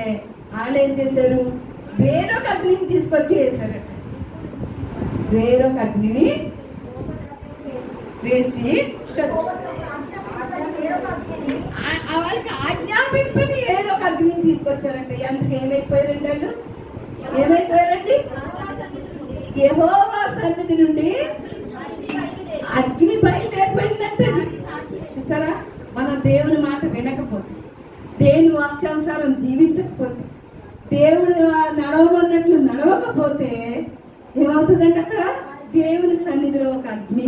వాళ్ళు ఏం చేశారు? వేరొక అగ్నిని తీసుకొచ్చి వేశారట. వేరొక అగ్నిని వేసి వాళ్ళకి ఆజ్ఞాపింపని వేరొక అగ్నిని తీసుకొచ్చారంటే అందుకు ఏమైపోయారండి? వాళ్ళు ఏమైపోయారండి? యెహోవా సన్నిధి నుండి అగ్ని బయలుదేరిపోయిందంటే. చూసారా? మనం దేవుని మాట వినకపోతే, దేవుని వాక్యానుసారం జీవించకపోతే, దేవుడు నడవమన్నట్లు నడవకపోతే ఏమవుతుందండి? అక్కడ దేవుని సన్నిధిలో ఒక అగ్ని.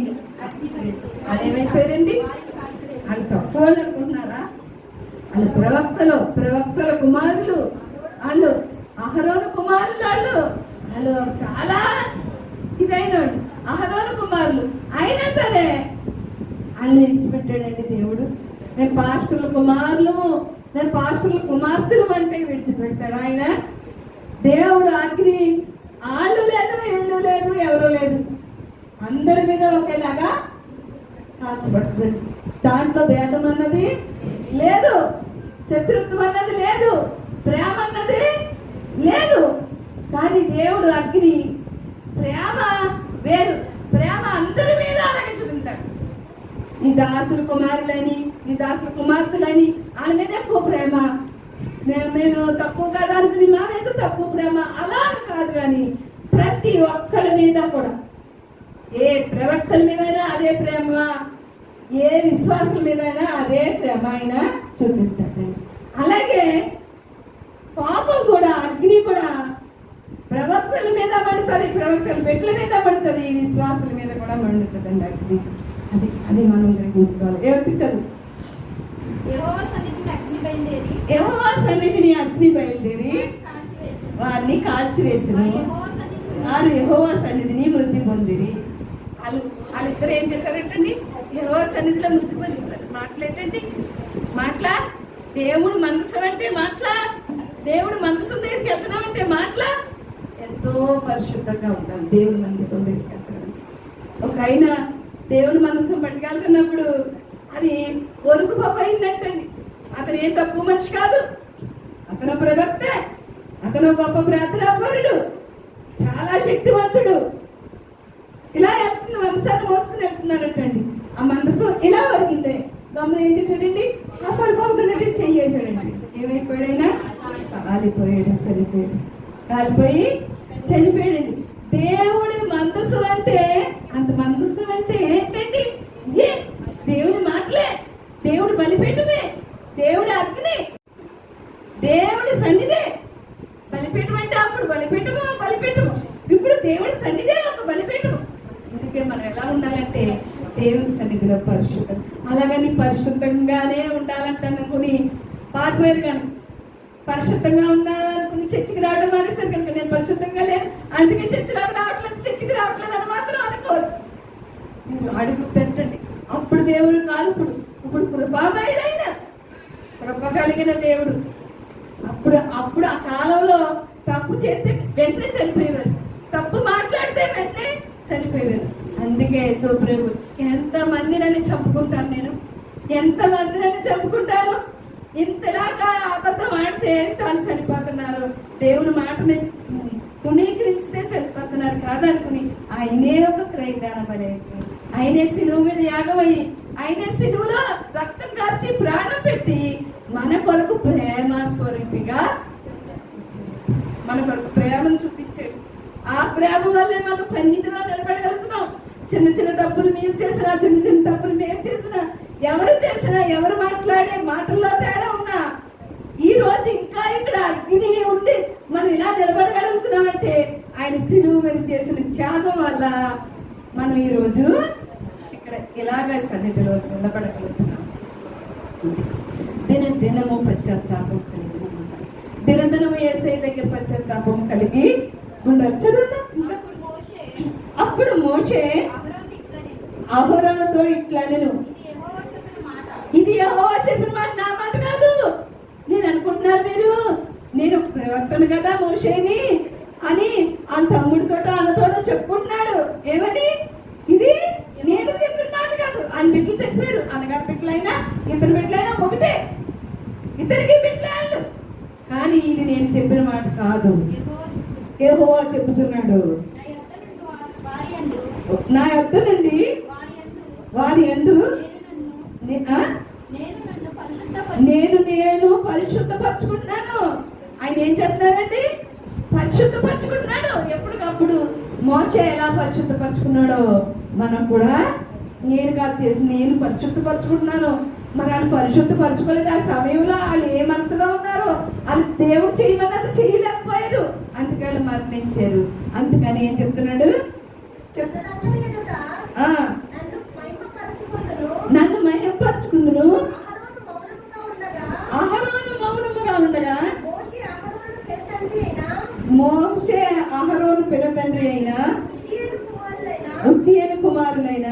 అదేమైపోయారండి? వాళ్ళు తక్కువ వాళ్ళు అనుకుంటున్నారా? వాళ్ళు ప్రవక్తల కుమారులు, వాళ్ళు అహరోను కుమారులు, వాళ్ళు చాలా ఇదైన అహరోను కుమారులు. అయినా సరే వాళ్ళు విడిచిపెట్టాడండి దేవుడు. మేము పాస్టర్ల కుమారులు, మేము పాస్టర్ల కుమార్తెలు అంటే విడిచిపెట్టాడు ఆయన. దేవుడు అగ్ని వాళ్ళు లేదు, ఇళ్ళు లేదు, ఎవరు లేదు, అందరి మీద ఒకేలాగా కాల్చబడుతుంది. దాంట్లో భేదం అన్నది లేదు, శత్రుత్వం అన్నది లేదు, ప్రేమ అన్నది లేదు. కానీ దేవుడు అగ్ని, ప్రేమ వేరు. ప్రేమ అందరి మీద అలాగే చూపించాడు. నీ దాసుల కుమారులని, నీ దాసుల కుమార్తెలని వాళ్ళ మీద ఎక్కువ ప్రేమ, నేను తక్కువ కదా అనుకుని మా మీద తక్కువ ప్రేమ అలా కాదు. కానీ ప్రతి ఒక్కరి మీద కూడా, ఏ ప్రవక్తల మీదైనా అదే ప్రేమ, ఏ విశ్వాసుల మీదైనా అదే ప్రేమ ఆయన చూపిస్తాడు. అలాగే పాపం కూడా, అగ్ని కూడా ప్రవక్తల మీద మండుతుంది, ప్రవక్తల బిడ్డల మీద మండుతుంది, విశ్వాసుల మీద కూడా మండుతుందండి అగ్ని. అది మనం గ్రహించుకోవాలి. ఏమిటి చదువు? యెహోవా సన్నిధిని అగ్ని బయలుదేరి యెహోవా సన్నిధిని అగ్ని బయలుదేరి కాల్చివేసెను. వారిని కాల్చివేసెను. వారు వారు యెహోవా సన్నిధిని యెహోవా సన్నిధిని మృతి పొందిరి. వాళ్ళిద్దరు ఏం చేశారంటండి? యెహోవా సన్నిధిలో మృతి పొందిరు. మాట్లాడేటండి మాట్లా దేవుడు మందసం అంటే మాట్లా దేవుడు మందసం దగ్గరికి వెళ్తున్నామంటే మాట్లా ఎంతో పరిశుద్ధంగా ఉండాలి. దేవుడు మందసం దగ్గరికి వెళ్తున్నాం. ఒక ఆయన దేవుడు మందసం పట్టుకెళ్తున్నప్పుడు అది ఒరుకుపోయిందంటండి. అతను ఏ తక్కువ మనిషి కాదు, అతను ప్రవక్త, అతను గొప్ప ప్రార్థనాపరుడు, చాలా శక్తివంతుడు. ఇలా వెళ్తున్న వంశాన్ని మోసుకుని వెళ్తున్నారటండి. ఆ మందసం ఇలా వరికిందే గమ్మున ఏం చేశాడండి? కాపాడుకోతున్నట్టు చెయ్యేశాడండి. ఏమైపోయాడైనా కాలిపోయాడు, చనిపోయాడు. కాలిపోయి చనిపోయాడండి. దేవుడి మందసం అంటే అంత మందసం అంటే ఏంటండి? ఏ దేవుడి మాటలే, దేవుడి బలిపీఠమే, దేవుడి అగ్ని, దేవుడి సన్నిధే. బలిపీఠం అంటే అప్పుడు బలిపీఠము, ఇప్పుడు దేవుడి సన్నిధే ఒక బలిపీఠము. అందుకే మనం ఎలా ఉండాలంటే దేవుని సన్నిధిలో పరిశుద్ధం. అలాగని పరిశుద్ధంగానే ఉండాలంటే అనుకుని పారిపోయారు. కానీ పరిశుద్ధంగా ఉండాలనుకుని చర్చికి రావడం మానేశారు కనుక నేను పరిశుద్ధంగా లేను, అందుకే చర్చిలోకి రావట్లేదు, చర్చికి రావట్లేదు అని మాత్రం అనుకోదు. మీరు అడుగు పెట్టండి. అప్పుడు దేవుడు కాదు, ఇప్పుడు కృపామయుడైన కృప కలిగిన దేవుడు. అప్పుడు ఆ కాలంలో తప్పు చేస్తే వెంటనే చనిపోయేవారు, తప్పు మాట్లాడితే వెంటనే చనిపోయేవారు. అందుకే సుప్రభు ఎంతమంది నన్ను చంపుకుంటాను, నేను ఎంతమంది నన్ను చంపుకుంటాను, ఇంతలాగా అబద్ధం ఆడితే చాలు చనిపోతున్నారు, దేవుని మాటని తుణీకరించితే చనిపోతున్నారు కాదనుకుని ఆయనే ఒక క్రయదాన బలి, ఆయనే సిలువ మీద యాగమయ్యి, ఆయనే సిలువలో రక్తం కార్చి ప్రాణం పెట్టి మన కొరకు ప్రేమ స్వరూపిగా మన కొరకు ప్రేమను చూపించాడు. ఆ ప్రేమ వల్లే మన సన్నిధిలో నిలబడగలుగుతున్నాం. చిన్న చిన్న తప్పులు మేము చేసినా, చిన్న చిన్న తప్పులు మేము చేసినా, ఎవరు చేసినా, ఎవరు మాట్లాడే మాటల్లో తేడా ఉన్నా ఈ రోజు ఇంకా ఇక్కడ అగ్ని ఉండి మనం ఇలా నిలబడగలుగుతున్నామంటే ఆయన సిలువ మీద చేసిన త్యాగం వల్ల మనం ఈ రోజు ఇక్కడ ఇలాగ సన్నిధిలో నిలబడగలుగుతున్నాం. దినము పశ్చాత్తాపం కలిగి ఉండాలి. దినదినము యేసయ్య దగ్గర పశ్చాత్తాపం కలిగి ఉండాలి. చదువుతాం. అప్పుడు మోషే అహరోనుతో ఇట్లా నేను, ఇది యెహోవా చెప్పిన మాట, నా మాట కాదు. నేను అనుకుంటున్నారు మీరు నేను ప్రవక్తను కదా మోషేని అని ఆ తమ్ముడితో అన్నతోటో చెప్పుకుంటున్నాడు. ఏమని? ఇది నేను చెప్పిన మాట కాదు. ఆయన బిడ్డలు చెప్పారు, అన్నగారి బిడ్డలైనా ఇద్దరు బిడ్డలైనా ఒకటే, ఇద్దరికి బిడ్డలు. కానీ ఇది నేను చెప్పిన మాట కాదు, యెహోవా చెప్పుచున్నాడు. నా యొద్ద నుండి వారి యందు నేను పరిశుద్ధపరచుకుంటున్నాను. ఆయన ఏం చెప్తున్నారండి? పరిశుద్ధపరచుకుంటున్నాడు. ఎప్పటికప్పుడు మోషే ఎలా పరిశుద్ధపరచుకున్నాడో మనం కూడా నేను కాదు చేసి నేను పరిశుద్ధపరచుకుంటున్నాను. మరి వాళ్ళు పరిశుద్ధపరచుకోలేదు. ఆ సమయంలో వాళ్ళు ఏ మనసులో ఉన్నారో వాళ్ళు దేవుడు చేయమన్నది చేయలేకపోయారు, అందుకే వాళ్ళు మరణించారు. అందుకని ఏం చెప్తున్నాడు? నన్ను మహిమపరచుకుందును. అహరోను మౌనముగా ఉండగా మోషే అహరోను పిల్ల తండ్రి అయిన ఉజ్జీయేలు కుమారులైన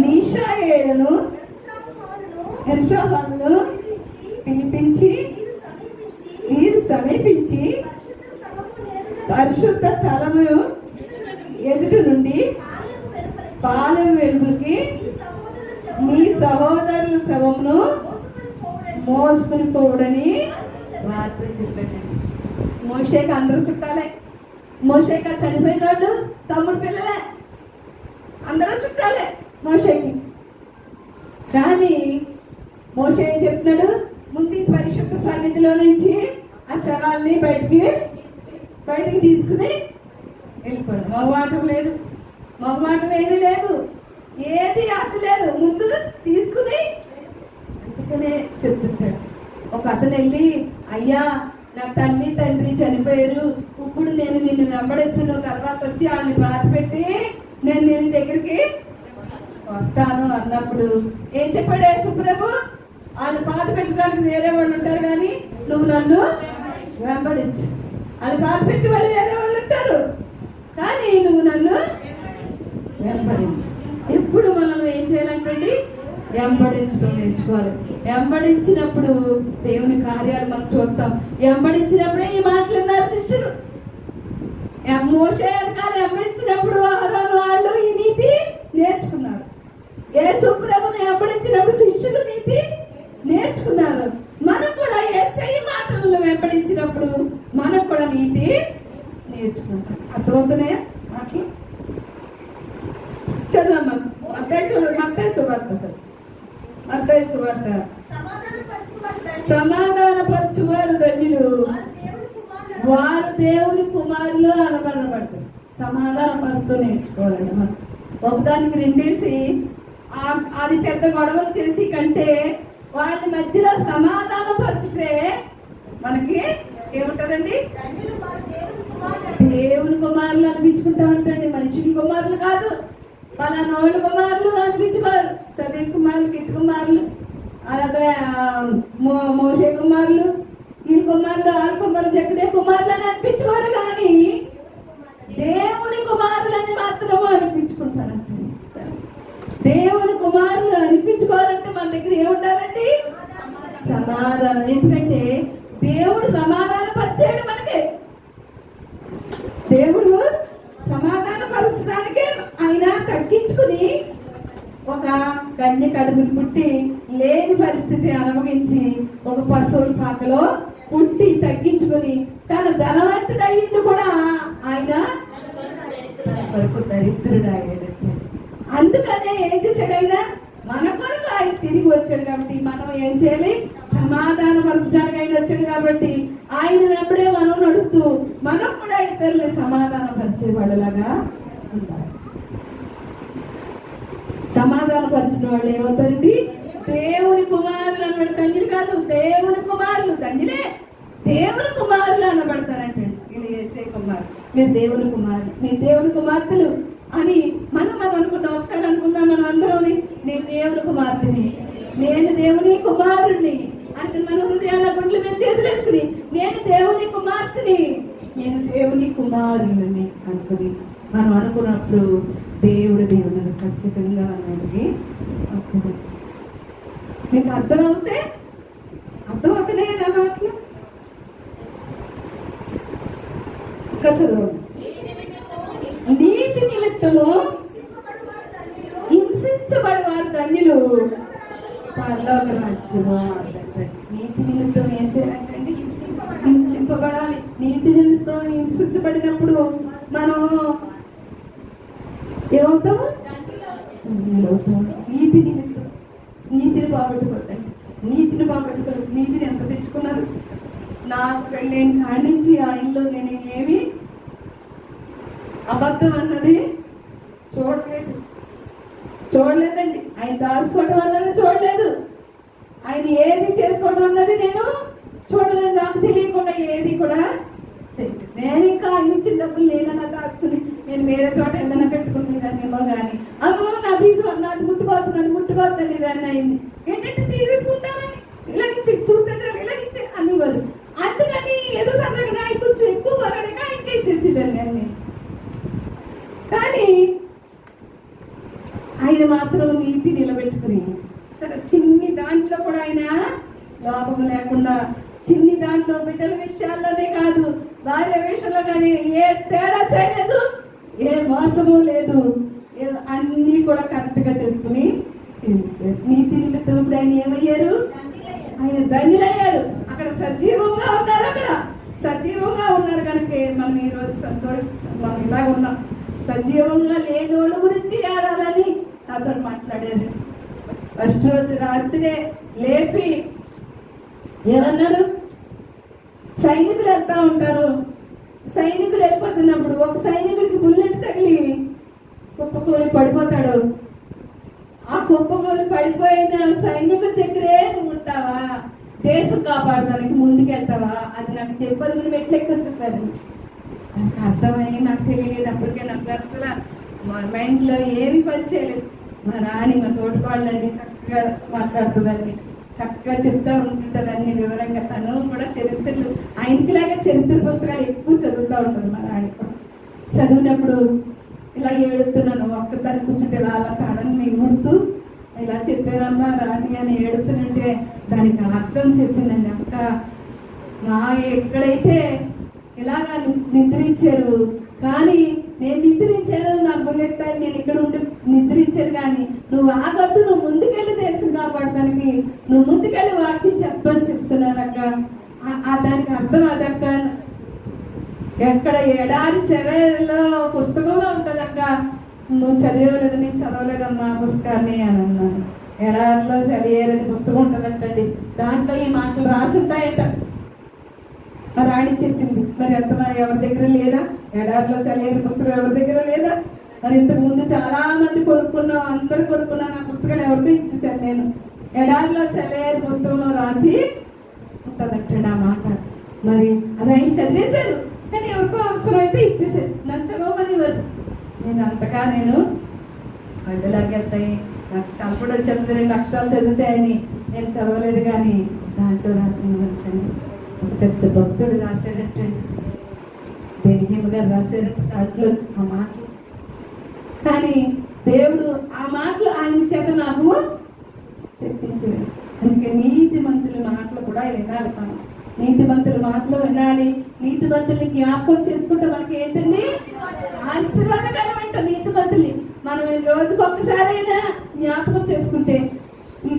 నీషాయేలును ఎల్సాఫానును పిలిపించి వీరు సమీపించి పరిశుద్ధ స్థలము ఎదుటి నుండి పాలెం వెలుగుకి మీ సహోదరుల శవమును మోసుకుని పోవడని వారితో చెప్పాడు. మోషేకి అందరూ చుట్టాలే. మోషేకి చనిపోయిన వాళ్ళు తమ్ముడు పిల్లలే, అందరూ చుట్టాలే మోషేకి. కానీ మోషే ఏం చెప్తున్నాడు? ముందు పరిశుద్ధ సన్నిధిలో నుంచి ఆ శవాల్ని బయటికి తీసుకుని వెళ్ళిపోయాడు. మొహమాటం లేదు, మొహమాటం ఏమీ లేదు, ఏది అడ్డు లేదు, ముందు తీసుకుని. అందుకనే చెప్తుంటాడు. ఒక అతను వెళ్ళి, అయ్యా నా తల్లి తండ్రి చనిపోయారు, ఇప్పుడు నేను నిన్ను వెంబడించిన తర్వాత వచ్చి వాళ్ళని బాధ పెట్టి నేను దగ్గరికి వస్తాను అన్నప్పుడు ఏం చెప్పాడు యేసుప్రభు? వాళ్ళు బాధ పెట్టడానికి వేరే వాళ్ళు ఉంటారు, కానీ నువ్వు నన్ను వెంబడించు. వాళ్ళు బాధ పెట్టి వాళ్ళు వేరే వాళ్ళు ఉంటారు, కానీ నువ్వు నన్ను వెంబడించు. ఎప్పుడు మనం ఏం చేయాలంటండి? వెంబడించడం నేర్చుకోవాలి. వెంబడించినప్పుడు దేవుని కార్యాలు మనం చూస్తాం. వెంబడించినప్పుడే ఈ మాటలు ఉన్నారు శిష్యులు. మోషే వెనకాల వెంబడించినప్పుడు ఆరోను వాళ్ళు ఈ నీతి నేర్చుకున్నారు. యేసు ప్రభుని వెంబడించినప్పుడు శిష్యులు నీతి నేర్చుకున్నారు. మనం కూడా యేసయ్య మాటలను వెంబడించినప్పుడు మనం కూడా నీతి నేర్చుకుంటాం. అర్థమవుతున్నాయా మాటలు? చదువు మత్తయి సువార్త. సమాధానపరచువారు ధన్యులు, వారు దేవుని కుమారులు అనబడతారు. సమాధానపరుతూ నేర్చుకోవాలండి. మనం ఒకదానికి రెండేసి అది పెద్ద గొడవలు చేసి కంటే వాళ్ళ మధ్యలో సమాధానపరిచితే మనకి ఏముంటదండి? దేవుని కుమారులు అనిపించుకుంటా ఉంటాండి. మనుషుల కుమారులు కాదు, పలానోళ్ళ కుమారులు అనిపించుకోరు. సతీష్ కుమారులు, కిట్ కుమారులు, అలాగే మోషే కుమారులు, ఈ కుమారులు, ఆడ కుమారులు, జక్కడే కుమారులు అని అనిపించుకోరు, కానీ దేవుని కుమారులని మాత్రమే అనిపించుకుంటారంట. దేవుని కుమారులు అనిపించుకోవాలంటే మన దగ్గర ఏముండాలండి? సమాధానం. ఎందుకంటే దేవుడు సమాధాన పరిచాడు మనకి. దేవుడు సమాధాన పరచడానికే ఆయన తగ్గించుకుని ఒక కన్య కడుపుని పుట్టి లేని పరిస్థితి అనుభవించి ఒక పశువుల పాకలో పుట్టి తగ్గించుకుని తన ధనవంతుడయ్యిండు కూడా ఆయన వరకు దరిద్రుడు అయ్యాడు. అందుకనే ఏం చేశాడు ఆయన? మన కొరకు ఆయన తిరిగి వచ్చాడు. కాబట్టి మనం ఏం చేయాలి? సమాధాన పరచడానికి ఆయన వచ్చాడు. కాబట్టి ఆయన వెంబడే మనం నడుస్తూ మనం కూడా ఇతరులని సమాధాన పరిచే వాళ్ళలాగా ఉండాలి. సమాధాన పరిచిన వాళ్ళు ఏమవుతారండి? దేవుని కుమారులు అనబడి తండ్రి కాదు, దేవుని కుమారులు తండ్రిలే దేవుని కుమారులు అనబడతారంటండి. వీళ్ళు యేసే కుమారు, మీరు దేవుని కుమారులు, మీరు దేవుని కుమార్తెలు అని మనం అనుకుందాం. ఒకసారి అనుకుందాం మనం అందరం, నేను దేవుని కుమార్తెని, నేను దేవుని కుమారుణ్ణి అంటే మన హృదయాల గుండ్ల మీద చేతులు వేసుకుని నేను దేవుని కుమార్తెని, నేను దేవుని కుమారుని అనుకుని మనం అనుకున్నప్పుడు దేవుడు దేవుని ఖచ్చితంగా అన్నది వస్తుంది. మీకు అర్థమవుతున్నాయి నా మాటలు? చదువు. నీతి నిమిత్తము హింసించబడి వారు ధన్యులు, పరలోక రాజ్యము. నీతి నిమిత్తం ఏం చేయాలంటే హింసింపబడాలి. నీతి నిమిత్తం హింసించబడినప్పుడు మనం ఏమవుతాము? నీతి నిమిత్తం నీతిని బాగొట్టుకోవద్దండి. నీతిని బాగొట్టుకోలేదు. నీతిని ఎంత తెచ్చుకున్నారో చూసాను. నాకు పెళ్ళైన కాడి నుంచి ఆయనలో నేను ఏమి అబద్ధం అన్నది చూడలేదండి. ఆయన దాచుకోవడం అన్నది చూడలేదు. ఆయన ఏది చేసుకోవడం అన్నది నేను చూడలేదు. నాకు తెలియకుండా ఏది కూడా నేను ఇంకా ఆయన ఇచ్చిన డబ్బులు నేనన్నా దాచుకుని నేను వేరే చోట ఏదైనా పెట్టుకునేదాన్నేమో కానీ అమ్మో నా బీరు నన్ను ముట్టుకోవద్దు అనేదాన్ని అయింది. ఏంటంటే తీసేసుకుంటానని ఇలాగించి చూస్తే సార్ ఇలాగించే అనేవారు. అందుకని ఏదో సరదాగా ఆయన కొంచెం ఎక్కువ వరడక ఆయనకే ఇచ్చేసేదాన్ని అన్ని. కానీ ఆయన మాత్రం నీతి నిలబెట్టుకుని సరే చిన్ని దాంట్లో కూడా ఆయన లోపం లేకుండా, చిన్ని దాంట్లో బిడ్డల విషయాల్లోనే కాదు, భార్య విషయంలో కానీ ఏ తేడా చేయలేదు, ఏ మోసము లేదు, అన్నీ కూడా కరెక్ట్ గా చేసుకుని నీతి నిమిత్తం ఇప్పుడు ఆయన ఏమయ్యారు? ఆయన ధన్యులయ్యారు. అక్కడ సజీవంగా ఉన్నారు. అక్కడ సజీవంగా ఉన్నారు కనుక మనం ఈ రోజు మనం ఇలా ఉన్నాం. సజీవంగా లేని వాళ్ళ గురించి ఆడాలని నాతో మాట్లాడారు. ఫస్ట్ రోజు రాత్రే లేపి ఏమన్నాడు? సైనికులు వెళ్తా ఉంటారు. సైనికులు వెళ్ళిపోతున్నప్పుడు ఒక సైనికుడికి బుల్లెట్ తగిలి కుప్పకూలి పడిపోతాడు. ఆ కుప్పకూలి పడిపోయిన సైనికుడి దగ్గరే నువ్వు ఉంటావా? దేశం కాపాడడానికి ముందుకెళ్తావా? అది నాకు చెప్పాలి. మీరు మెట్లెక్కొచ్చేసారు. నాకు అర్థమయ్యి నాకు తెలియలేదు. అప్పటికే నాకు అసలు మైండ్లో ఏమి పని చేయలేదు. మా రాణి మా తోటికోళ్ళండి చక్కగా మాట్లాడుతుందండి, చక్కగా చెప్తా ఉంటుంటుందండి వివరంగా. తను కూడా చరిత్రలు ఆ ఇంటిలాగే చరిత్ర పుస్తకాలు ఎక్కువ చదువుతూ ఉంటుంది మా రాణి కూడా. చదివినప్పుడు ఇలా ఏడుతున్నాను ఒక్కదాన్ని కూర్చుంటే ఇలా అలా తాడని నిగుడుతూ ఇలా చెప్పారమ్మా రాణి అని ఏడుతుంటే దానికి అర్థం చెప్పిందండి. అక్క మా ఎక్కడైతే ఇలాగా నిద్రించారు, కానీ నేను నిద్రించాను నా బుల్లెట్ టైం నేను ఇక్కడ ఉండి నిద్రించాను, కానీ నువ్వు ఆగొద్దు, నువ్వు ముందుకెళ్ళి దేశం కాపాడటానికి నువ్వు ముందుకెళ్ళి వాక్యం చెప్పని చెప్తున్నారక్క. దానికి అర్థం అదక్క. ఎక్కడ ఎడారి చెరలో పుస్తకంలో ఉంటుంది అక్క, నువ్వు చదివలేదు, నేను చదవలేదమ్మా పుస్తకాన్ని అని అన్నాను. ఎడారిలో చదివేరని పుస్తకం ఉంటుందంటండి, దాంట్లో ఈ మాటలు రాసి ఉంటాయంట. రాణి చెప్పింది, మరి ఎంత ఎవరి దగ్గర లేదా ఎడారిలో చదివేరు పుస్తకం ఎవరి దగ్గర లేదా? మరి ఇంతకు ముందు చాలా మంది కొనుక్కున్నాం, అందరు కొనుక్కున్నా, నా పుస్తకాలు ఎవరికో ఇచ్చేసాను నేను. ఎడారిలో చదివేరు పుస్తకంలో రాసి ఉంటుందంటండి ఆ మాట. మరి అది ఆయన చదివేశారు, కానీ ఎవరికో అవసరం అయితే ఇచ్చేసారు, నన్ను చదవమని వారు. నేను కళ్ళలాగా వెళ్తాయి, నాకు కంప్యూటర్ వచ్చేస్తుంది, 2 అక్షరాలు చదువుతాయని నేను చదవలేదు, కానీ దాంట్లో రాసిందంటండి. ఒక పెద్ద భక్తుడు రాశాడటండి, బెన్హీమ్ గారు రాశారు దాంట్లో ఆ మాటలు. కానీ దేవుడు ఆ మాటలు ఆయన చేత నాకు చెప్పించాడు. అందుకే నీతిమంతుల మాటలు కూడా వినాలి, మనం నీతిమంతుల మాటలు వినాలి. నీతిమంతుల్ని జ్ఞాపకం చేసుకుంటే మనకి ఏంటండి ఆశీర్వాదకరం అంట. నీతిమంతుల్ని మనం రోజుకి ఒక్కసారైనా జ్ఞాపకం చేసుకుంటే,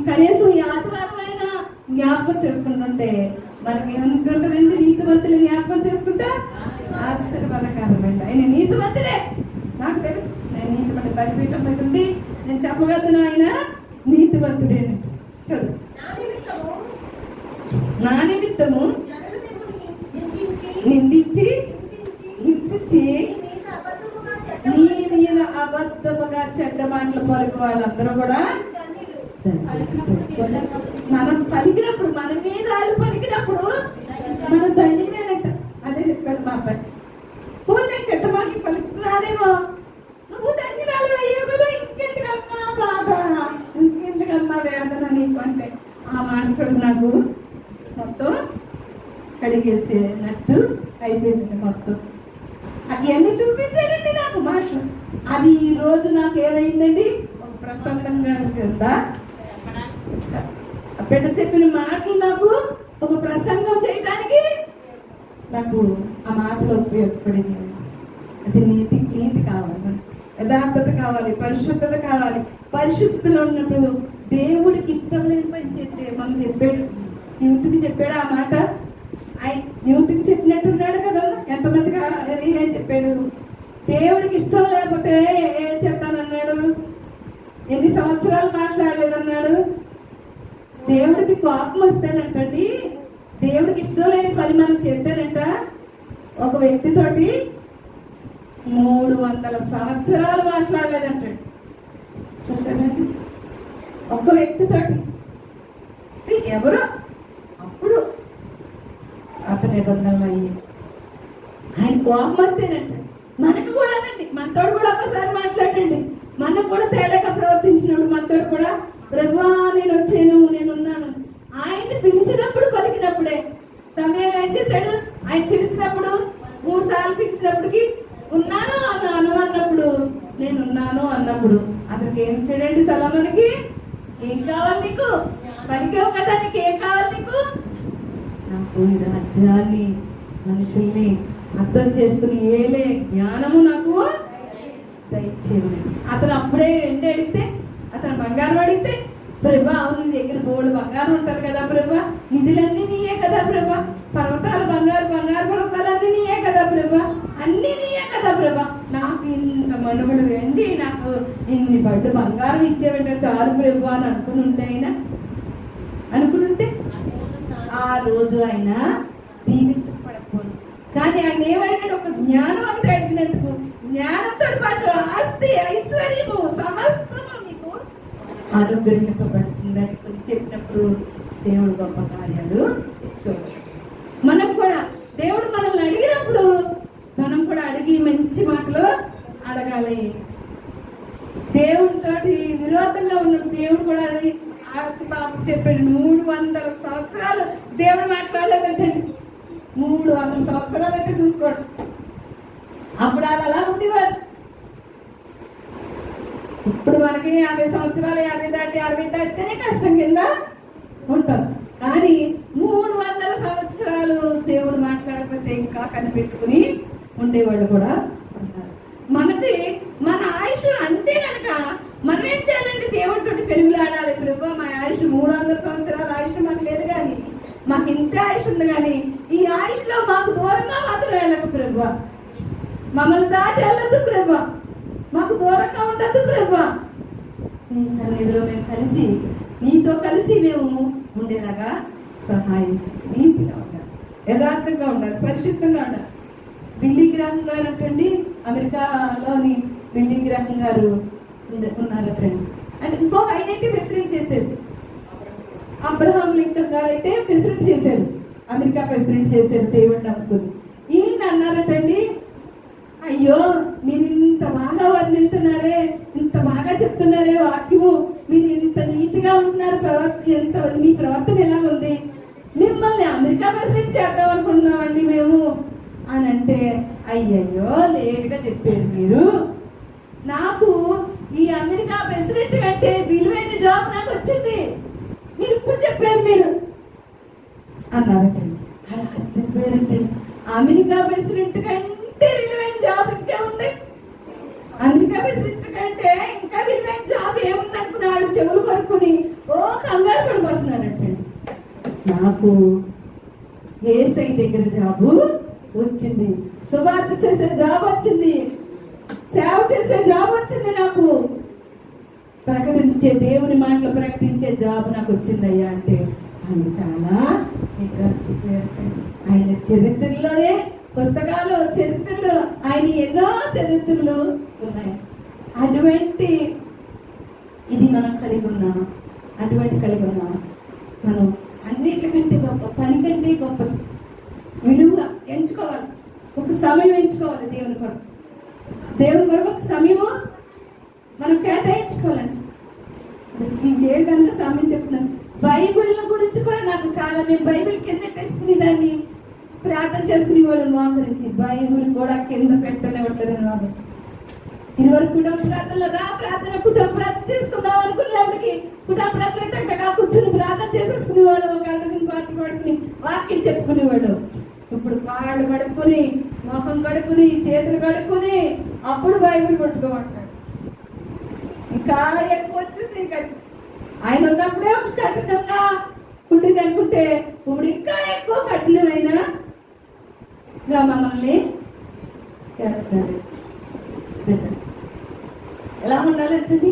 కనీసం ఈ ఆదివారం అయినా జ్ఞాపకం చేసుకుంటుంటే మనకి ఏముంటుందండి? నీతిమంతులు జ్ఞాపకం చేసుకుంటే ఆశీర్వాదకరమండి. ఆయన నీతిమంతుడే, నాకు తెలుసు. నేను నీతిమంతుడు బలిపీఠం మీద ఉండి నేను చెప్పగలను, ఆయన నీతిమంతుడే. చదువు. నా నిమిత్తము నిందించి హింసించి నీ మీద అబద్ధముగా చెడ్డ మాటలు పలుకు వాళ్ళందరూ కూడా మనం పలికినప్పుడు, మన మీద వాళ్ళు పలికినప్పుడు మనం ధన్యమేనంట. అదే చెప్పాడు మా అబ్బాయి. పోలే చెడ్డ మాటలు పలుకుతున్నారేమో, నువ్వు ధన్యురాలు అయ్యావు కదా, ఇంకెందుకమ్మా బాధ, ఇంకెందుకమ్మా వేదన నీకు అంటే ఆ మాటలు నాకు మొత్తం కడిగేసేనట్టు అయిపోయింది. మొత్తం అది అన్ని చూపించాడండి నాకు మాటలు. అది ఈ రోజు నాకు ఏమైందండి, ఒక ప్రసన్నంగా ఉంటుందా? ఆ బిడ్డ చెప్పిన మాటలు నాకు ఒక ప్రసంగం చేయడానికి నాకు ఆ మాటలు ఉపయోగపడింది. అది నీతి కావాలి, యథార్థత కావాలి, పరిశుద్ధత కావాలి. పరిశుద్ధతలో ఉన్నప్పుడు దేవుడికి ఇష్టం లేని పని చేస్తే మనం చెప్పాడు, యూత్కి చెప్పాడు ఆ మాట. యూత్కి చెప్పినట్టున్నాడు కదా, ఎంతమందికి ఏం చెప్పాడు? దేవుడికి ఇష్టం లేకపోతే ఏం చేస్తానన్నాడు? ఎన్ని సంవత్సరాలు మాట్లాడలేదన్నాడు? దేవుడికి కోపం వస్తేనంటండి, దేవుడికి ఇష్టం లేని పని మనం చేస్తేనంట, ఒక వ్యక్తితోటి 300 సంవత్సరాలు మాట్లాడలేదంటాడు. ఒక్క వ్యక్తితోటి ఎవరో అప్పుడు అతని నిబంధనలు అయ్యి ఆయన కోపం వస్తేనంట. మనకు కూడానండి, మనతో కూడా ఒక్కసారి మాట్లాడండి, మనకు కూడా తేడాగా ప్రవర్తించినప్పుడు మనతో కూడా ప్రభువా నేను వచ్చాను, నేనున్నాను. ఆయన్ని పిలిచినప్పుడు పలికినప్పుడే. సమయాలు ఏం చేశాడు? ఆయన పిలిచినప్పుడు 3 సార్లు పిలిచినప్పటికి ఉన్నాను అన్నప్పుడు, నేనున్నాను అన్నప్పుడు అతనికి ఏం చేయడండి? సలమనికి ఏం కావాలి నీకు? పలికావు కదా, నీకు ఏం కావాలి నీకు? నాకు ఈ రాజ్యాన్ని, మనుషుల్ని అర్థం చేసుకుని ఏలే జ్ఞానము నాకు దయచేయండి. అతను అప్పుడే ఎండి అడిగితే, అతను బంగారం అడిగితే, ప్రభా అవును నీ దగ్గర బోళ్ళు బంగారం ఉంటుంది కదా ప్రభా, నిధులన్నీ నీయే కదా ప్రభా, పర్వతాలు బంగారు పర్వతాలన్నీ నీయే కదా ప్రభా, అన్నీ నీయే కదా ప్రభా, నాకు ఇంత మనుగడు వెండి, నాకు ఇన్ని బడ్డు బంగారం ఇచ్చేవంటే చాలు ప్రభా అని అనుకునుంటే ఆ రోజు ఆయన దీవించబడకపోదు. కానీ ఆయన ఏమడిగాడు? ఒక జ్ఞానం అంతా అడిగినందుకు, జ్ఞానంతో పాటు ఆస్తి, ఐశ్వర్యము, సమస్తము నీకు అనుగ్రహింపబడుతుందని చెప్పినప్పుడు దేవుడు గొప్ప కార్యాలు చూడాలి. మనం కూడా దేవుడు మనల్ని అడిగినప్పుడు మనం కూడా అడిగి మంచి మాటలు అడగాలి. దేవుడితోటి విరోధంగా ఉన్న దేవుడు కూడా అది ఆర్తి బాబు చెప్పాడు. 300 సంవత్సరాలు దేవుడు మాట్లాడలేదంటండి. 300 సంవత్సరాలు అంటే చూసుకోండి. అప్పుడు వాళ్ళు అలా ఉండేవారు. ఇప్పుడు మనకి 50 సంవత్సరాలు 50 దాటి 60 దాటితేనే కష్టం కింద ఉంటాం. కానీ 300 సంవత్సరాలు దేవుడు మాట్లాడకపోతే ఇంకా కనిపెట్టుకుని ఉండేవాళ్ళు కూడా ఉన్నారు. మన ఆయుష్ అంతే కనుక మనం ఏం చేయాలండి? దేవుడితోటి పెరుగులాడాలి. ప్రభు మా ఆయుష్ 300 సంవత్సరాల ఆయుష్ మాకు లేదు, కానీ మాకు ఇంత ఆయుష్ ఉంది, కానీ ఈ ఆయుష్ లో మాకు దూరంగా మాత్రం వెళ్ళదు ప్రభు. మమ్మల్ని దాటి వెళ్ళదు ప్రభు. మాకు దూరంగా ఉండద్దు ప్రభు. నీ సన్నిధిలో మేము కలిసి నీతో కలిసి మేము ఉండేలాగా సహాయం చేయాలి. నీతిగా ఉండాలి, యథార్థంగా ఉండాలి, పరిశుద్ధంగా ఉండాలి. బిల్లీ గ్రాహం గారు అంటండి, అమెరికాలోని బిల్లీ గ్రాహం గారు ఉన్నారటండి. అంటే ఇంకొక ఆయన అయితే ప్రెసిడెంట్ చేసేది, అబ్రహాం లింకన్ గారు అయితే ప్రెసిడెంట్ చేశారు, అమెరికా ప్రెసిడెంట్ చేశారు దేవుడిని నమ్ముకుని. ఈయన అన్నారటండి, అయ్యో మీరు ఇంత బాగా వర్ణిస్తున్నారే, ఇంత బాగా చెప్తున్నారే వాక్యము, మీరు ఇంత నీతిగా ఉంటున్నారు, ఎంత మీ ప్రవర్తన ఎలా ఉంది, మిమ్మల్ని అమెరికా ప్రెసిడెంట్ చేద్దాం అనుకున్నామండి మేము అని అంటే, అయ్యయ్యో లేట్గా చెప్పారు మీరు. నాకు ఈ అమెరికా ప్రెసిడెంట్ కంటే విలువైన జాబ్ నాకు వచ్చింది, మీరు ఇప్పుడు చెప్పారు మీరు అన్నారటండి. అలా చెప్పారంటండి. అమెరికా ప్రెసిడెంట్ కంటే విలువైన జాబ్ ఇంకా ఉంది, అమెరికా ప్రెసిడెంట్ కంటే ఇంకా విలువైన జాబ్ ఏముంది అనుకున్నాడు. చెవులు పరుకుని ఓ కంగారు పడిపోతున్నారంటండి. నాకు ఏసై దగ్గర జాబు వచ్చింది, సువార్త చేసే జాబ్ వచ్చింది, సేవ చేసే జాబ్ వచ్చింది, నాకు ప్రకటించే దేవుని మాటలు ప్రకటించే జాబ్ నాకు వచ్చిందయ్యా అంటే ఆయన చాలా ఆయన చరిత్రలోనే పుస్తకాలు చరిత్రలు ఆయన ఎన్నో చరిత్రలు ఉన్నాయి. అటువంటి ఇది మనం కలిగి ఉన్నామా? అటువంటి కలిగి ఉన్నామా? మనం అన్నిటికంటే గొప్ప, పని కంటే గొప్ప విలువ ఎంచుకోవాలి, ఒక సమయం ఎంచుకోవాలి దేవుని కొరకు. దేవుని కొరకు ఒక సమయము మనం కేటాయించుకోవాలండి. ఏంటంటే సమయం చెప్తున్నాను. బైబిల్ గురించి కూడా నాకు చాలా, నేను బైబిల్ కింద పెట్టేసుకునే దాన్ని, ప్రార్థన చేసుకునే వాళ్ళు మోకరించి బైబిల్ కూడా కింద పెట్టనివ్వట్లేదని వాళ్ళు. ఇది వరకు కుటుంబ ప్రార్థనలో ప్రార్థన కుటుంబ ప్రార్థన చేసుకుందాం అనుకునేవాడికి కుటుంబ ప్రార్థన కట్టగా కూర్చుని ప్రార్థన చేసేసుకునేవాళ్ళు, ఒక అలసిన పాట పడుకుని వాక్యం చెప్పుకునేవాడు. ఇప్పుడు కాళ్ళు కడుక్కుని, ముఖం కడుక్కుని, చేతులు కడుక్కుని అప్పుడు బైబిల్ పట్టుకోమంటాడు. ఇంకా ఎక్కువ వచ్చేసి ఆయన ఉన్నప్పుడే ఒక కఠినంగా ఉండేది అనుకుంటే ఇప్పుడు ఇంకా ఎక్కువ కఠినమైన మనల్ని చేస్తారు. ఎలా ఉండాలంటే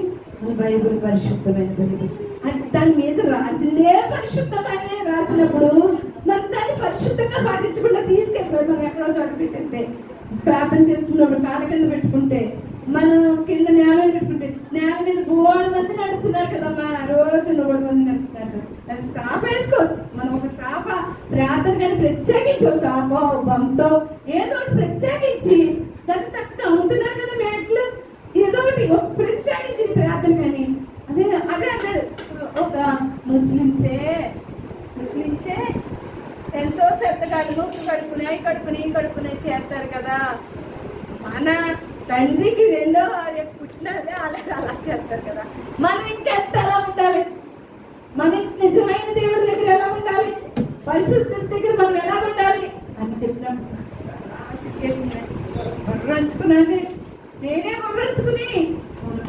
బైబిల్ పరిశుద్ధమైన బైబిల్, అది దాని మీద రాసిందే పరిశుద్ధమైన రాసినప్పుడు మరి దాన్ని పరిశుద్ధంగా పాటించకుండా తీసుకెళ్ళిపోయాడు. మనం ఎక్కడో చోట పెట్టేస్తే ప్రార్థన చేస్తున్నప్పుడు కాళ్ళ కింద పెట్టుకుంటే, మనం కింద నేల మీద పెట్టుకుంటే, నేల మీద 3 మంది నడుపుతున్నారు కదమ్మా, రోజు 3 మంది నడుపుతున్నారు. అది సాప వేసుకోవచ్చు మనం, ఒక సాప ప్రార్థన కానీ ప్రత్యేకించి ఒక సాప బంతో ఏదో ఒకటి ప్రత్యేకించి దాన్ని చక్కగా అమ్ముతున్నారు కదా మేట్లు, ఏదో ఒకటి ఒక ప్రత్యేకించి ప్రార్థన కానీ అదే అన్నాడు. ఒక ముస్లింసే ఎంతో శ్రద్ధగా మూకు కడుపుని, అవి కడుపుని, ఈ కడుపుని చేస్తారు కదా. మన తండ్రికి 2వ భార్య పుట్టినదే అలా చేస్తారు కదా. మనం ఇంకెంత ఎలా ఉండాలి? మన నిజమైన దేవుడి దగ్గర ఎలా ఉండాలి? పరిశుద్ధుడి దగ్గర మనం ఎలా ఉండాలి అని చెప్పినప్పుడు బుర్రంచుకున్నాను, నేనే బుర్రంచుకుని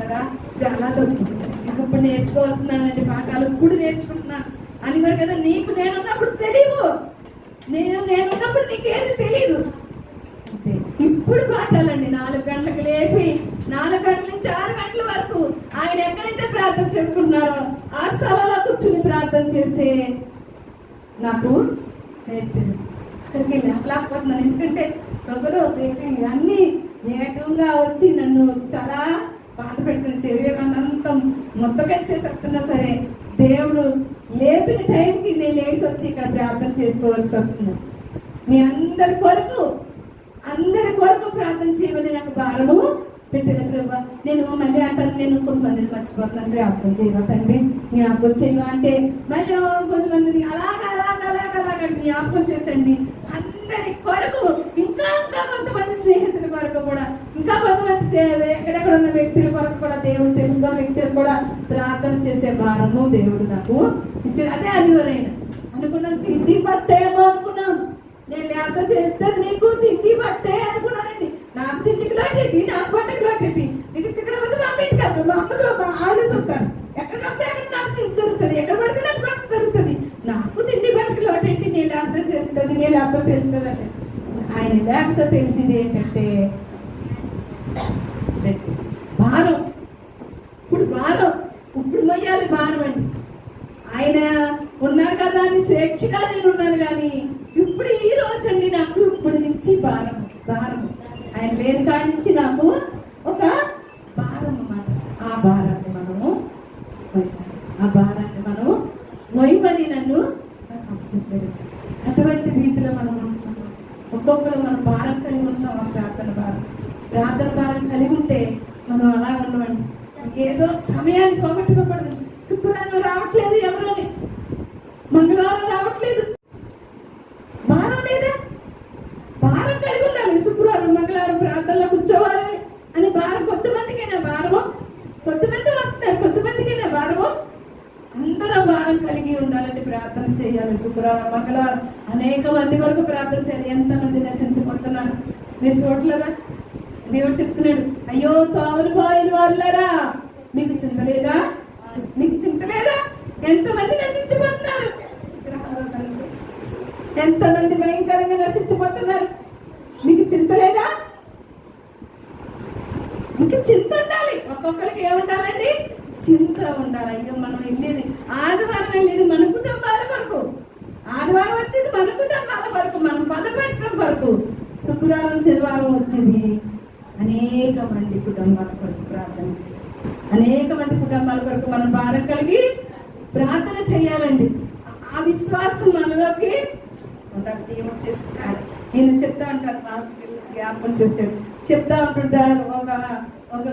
కదా చాలా తప్పు. ఇప్పుడు నేర్చుకోవాల్సిందానండి పాఠాలు, ఇప్పుడు నేర్చుకుంటున్నాను అని మరి కదా. నీకు నేనున్నప్పుడు తెలియదు, నేనున్నప్పుడు నీకేది తెలియదు. ఇప్పుడు పాఠాలండి. 4 గంటలకు లేపి 4 గంటల నుంచి 6 గంటల వరకు ఆయన ఎక్కడైతే ప్రార్థన చేసుకుంటున్నారో ఆ స్థలంలో కూర్చుని ప్రార్థన చేసే నాకు నేర్పింది. అక్కడికి లేకపోతున్నాను, ఎందుకంటే ఒకరు అన్ని ఏకంగా వచ్చి నన్ను చాలా బాధ పెడుతుంది. శరీరం అంతా మొత్తకెచ్చేస్తున్నా సరే దేవుడు లేపిన టైంకి నేను లేచి వచ్చి ఇక్కడ ప్రార్థన చేసుకోవాల్సి వస్తుంది. మీ అందరి కొరకు ప్రార్థన చేయమని నాకు భారము పెట్టిన ప్రభా. నేను మళ్ళీ అంటాను, నేను కొంతమందిని మర్చిపోతున్నాను, జ్ఞాపకం చేయవా తండ్రి, జ్ఞాపకం చేయవా అంటే మళ్ళీ కొంతమందిని అలాగ జ్ఞాపకం చేసండి. అందరి కొరకు ఇంకా కొంతమంది స్నేహితుల కొరకు కూడా, ఇంకా కొంతమంది ఎక్కడెక్కడ ఉన్న వ్యక్తుల కొరకు కూడా, దేవుడు తెలుసుకున్న వ్యక్తులు కూడా ప్రార్థన చేసే భారము దేవుడు నాకు ఇచ్చాడు. అదే అనివారైన అనుకున్నాను. తిండి పట్టేమో అనుకున్నాను నేను, లేకపోతే చేస్తే నీకు తిండి పట్టే అనుకున్నానండి. నాకు తిండికి లోటేటి, నాకు బట్టకి లోటేటి. నీకు ఇక్కడ వద్దు, మా ఇంటికి వద్దు, మా అమ్మ ఆళ్ళు చూస్తారు. ఎక్కడ వస్తే అక్కడ నాకు తిండి దొరుకుతుంది, ఎక్కడ పడితే నాకు బట్ట దొరుకుతుంది. నాకు తిండి బట్టకి లోటేంటి, నేను లేకపోతే తెలుస్తుంది, నేను లేకపోతే తెలుస్తుంది అంటే. ఆయన లేకపోతే తెలిసింది ఏంటంటే భారం. ఇప్పుడు మొయ్యాలి భారం అండి. ఆయన ఉన్నారు కదా అని స్వేచ్ఛగా నేను ఉన్నాను, కానీ ఇప్పుడు ఈ రోజు అండి నాకు ఇప్పుడు నుంచి భారం. ఆయన లేని కాడి నుంచి నాకు ఒక భారం అన్నమాట. ఆ భారాన్ని మనము మొయ్యమని నన్ను చెప్పారు. అటువంటి రీతిలో మనం ఒక్కొక్కరు మనం భారం కలిగి ఉంటాం. ఆ ప్రార్థన భారం కలిగి ఉంటే మనం అలా ఉండమండి. ఏదో సమయాన్ని పోగొట్టుకోకూడదు. శుక్రవారం రావట్లేదు ఎవరోని, మంగళవారం రావట్లేదు, భారం లేదా? భారం కలిగి ఉండాలి. శుక్రవారం మంగళవారం ప్రార్థనలో కూర్చోవాలి అని భారం. కొంతమందికైనా భారము, కొంతమంది వస్తారు, కొంతమందికైనా భారము. అందరూ భారం కలిగి ఉండాలంటే ప్రార్థన చేయాలి. శుక్రవారం మంగళవారం అనేక మంది వరకు ప్రార్థన చేయాలి. ఎంతమంది నశించిపోతున్నారు మీరు చూడలేదా? దేవుడు చెప్తున్నాడు, అయ్యో తావులు పోయిన వాళ్ళరా, మీకు చింత లేదా? ఎంతమంది నశించిపోతున్నారు, ఎంతమంది భయంకరంగా నశించిపోతున్నారు. మీకు చింత లేదా? మీకు చింత ఉండాలి. ఒక్కొక్కరికి ఏముండాలండి? చింత ఉండాలి. అయ్యో మనం వెళ్ళేది ఆదివారం, వెళ్ళేది మన కుటుంబాల కొరకు, ఆదివారం వచ్చేది మన కుటుంబాల కొరకు, మనం బలపెట్టడం కొరకు. శుక్రవారం శనివారం వచ్చేది అనేక మంది కుటుంబాల కొరకు ప్రార్థన చేయాలి. అనేక మంది కుటుంబాల కొరకు మనం భారం కలిగి ప్రార్థన చేయాలండి. ఆ విశ్వాసం మనలోకి దేవుడు చేస్తారు. నేను చెప్తా ఉంటాను, నాకు జ్ఞాపకం చేశాడు, చెప్తా ఉంటుంటారు. ఒక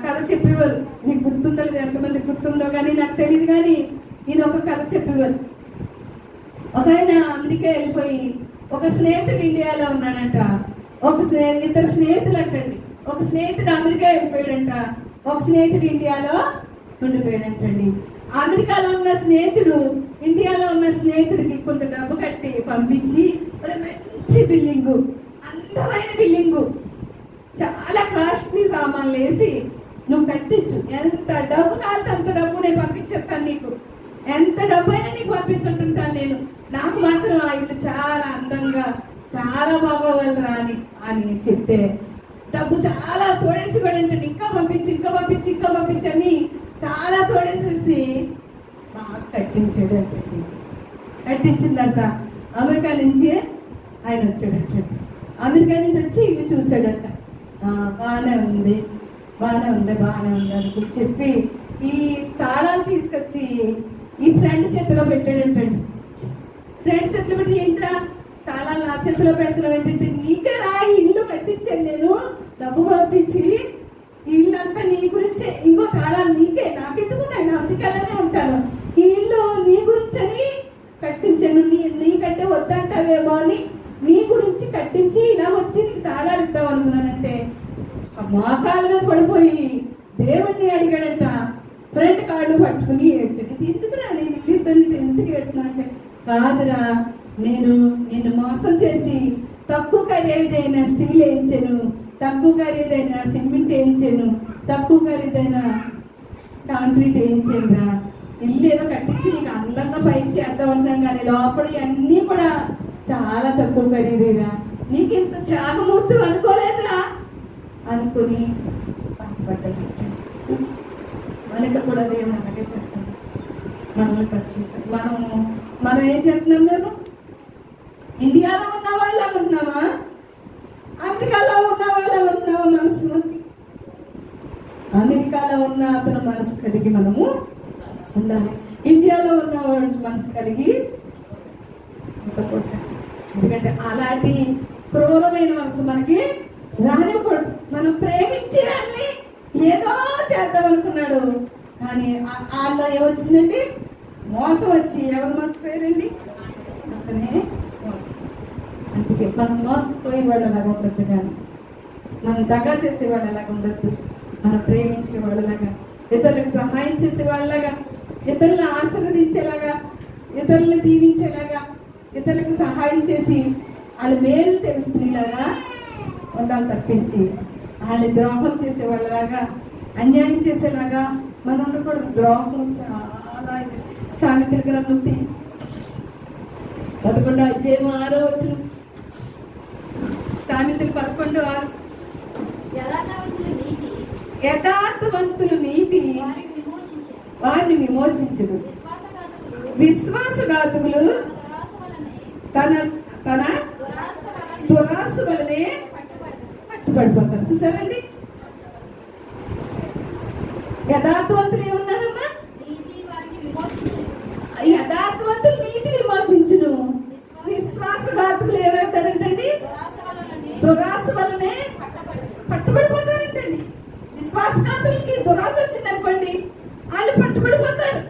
కథ చెప్పేవారు. మీకు గుర్తుందో లేదు, ఎంతమంది గుర్తుందో కానీ నాకు తెలియదు, కానీ నేను ఒక కథ చెప్పేవారు. ఒక ఆయన అమెరికా వెళ్ళిపోయి, ఒక స్నేహితుడు ఇండియాలో ఉన్నాడంట. ఇద్దరు స్నేహితులు అంటండి. ఒక స్నేహితుడు అమెరికా వెళ్ళిపోయాడంట, ఒక స్నేహితుడు ఇండియాలో ఉండిపోయాడంటండి. అమెరికాలో ఉన్న స్నేహితుడు ఇండియాలో ఉన్న స్నేహితుడికి కొంత డబ్బు కట్టి పంపించి, ఒక మంచి బిల్డింగు, అందమైన బిల్డింగు, చాలా కాస్ట్లీ సామాన్లు వేసి నువ్వు కట్టించు, ఎంత డబ్బు కావాలి అంత డబ్బు నేను పంపించేస్తాను, నీకు ఎంత డబ్బు అయినా నీకు పంపిస్తుంటుంటాను నేను, నాకు మాత్రం ఆ ఇల్లు చాలా అందంగా చాలా బాగోవాలి అని చెప్తే, డబ్బు చాలా తోడేసి కూడా అంటే ఇంకా పంపించని చాలా తోడేసేసి బాగా కట్టించాడు అంటే. కట్టించిన తర్వాత అమెరికా నుంచి ఆయన వచ్చాడంట. అమెరికా నుంచి వచ్చి ఇవి చూశాడంట. బాగానే ఉంది అని చెప్పి ఈ తాళాలు తీసుకొచ్చి ఈ ఫ్రెండ్ చేతిలో పెట్టాడంటండి. ఫ్రెండ్ చేతిలో పెట్టి, ఏంట్రా తాళాలు నా చేతిలో పెడుతున్నావు ఏంటంటే, నీకే రా ఇల్లు కట్టించాను నేను, డబ్బు పంపించి ఇల్లు అంతా నీ గురించే, ఇంకో తాళాలు నీకే, నాకెందుకు, నేను అమెరికాలోనే ఉంటాను, ఈ ఇల్లు నీ గురించని కట్టించాను, నీకంటే వద్దంటావేమో అని నీ గురించి కట్టించి ఇలా వచ్చి నీకు తాళాలు ఇద్దాం అనుకున్నానంటే, మోకాళ్ళ పడిపోయి దేవుణ్ణి అడిగాడంట. ఫ్రెండ్ కాళ్ళు పట్టుకుని ఏడ్చాడు. ఎందుకురా నేను ఇల్లు ఎందుకు ఏడుతున్నా అంటే, కాదురా నేను నిన్ను మోసం చేసి తక్కువ ఖరీదైన స్టీల్ వేయించాను, తక్కువ ఖరీదైన సిమెంట్ వేయించాను, తక్కువ ఖరీదైన కాంక్రీట్ వేయించాను రా, ఇల్లు ఏదో కట్టించి నీకు అందంగా పైకి చేద్దాం ఉంటాం, కానీ లోపల అన్నీ కూడా చాలా తక్కువ ఖరీదేరా, నీకు ఇంత త్యాగమూర్తి అనుకోలేదురా అనుకుని మనకి కూడా దేవుడు అలాగే చెప్తాను. మనల్ని ఖర్చించాలి. మనం ఏం చెప్తున్నాం? మేము ఇండియాలో ఉన్న వాళ్ళ ఉంటున్నామా, అమెరికాలో ఉన్న వాళ్ళ ఉంటున్నామా? మనసులోకి అమెరికాలో ఉన్న అతను మనసు కలిగి మనము ఉండాలి. ఇండియాలో ఉన్న వాళ్ళు మనసు కలిగి ఉండకూడదు. ఎందుకంటే అలాంటి క్రూరమైన మనసు మనకి రానివ్వకూడదు. మనం ప్రేమించి వాళ్ళని ఏదో చేద్దాం అనుకున్నాడు, కానీ వాళ్ళ ఏమొచ్చిందండి? మోసం వచ్చి. ఎవరు మోసపోయారండి? అతనే మోసం. అందుకే మనం మోసపోయే వాళ్ళు అలాగా ఉండద్దు, కానీ మనం దగా చేసే వాళ్ళు అలాగా ఉండద్దు. మనం ప్రేమించే వాళ్ళలాగా, ఇతరులకు సహాయం చేసే వాళ్ళలాగా, ఇతరులను ఆశీర్వదించేలాగా, ఇతరులను దీవించేలాగా, ఇతరులకు సహాయం చేసి వాళ్ళ మేలు తెలుసుకునేలాగా ఉండాలి తప్పించి వాళ్ళని ద్రోహం చేసే వాళ్ళలాగా, అన్యాయం చేసేలాగా మనం ఉండకూడదు. ద్రోహం చాలా సామెతల గ్రంథం 11వ అధ్యాయం 6వ వచనం. సామెతలు 11:6. యథార్థవంతులు నీతి వారిని విమోచించును, విశ్వాసఘాతకులు తన తన దురాశ వలనే పట్టుబడిపోతారు. చూసారండి, యథార్థవంతులు ఏమన్నారమ్మా? యథార్థవంతులు నీతి విమోచించును, విశ్వాసఘాతకులు ఏమవుతారంటండి? దురాశ వలనే పట్టుబడిపోతారంటండి. విశ్వాసఘాతులకి దురాశ వచ్చిందనుకోండి, వాళ్ళు పట్టుబడిపోతారు.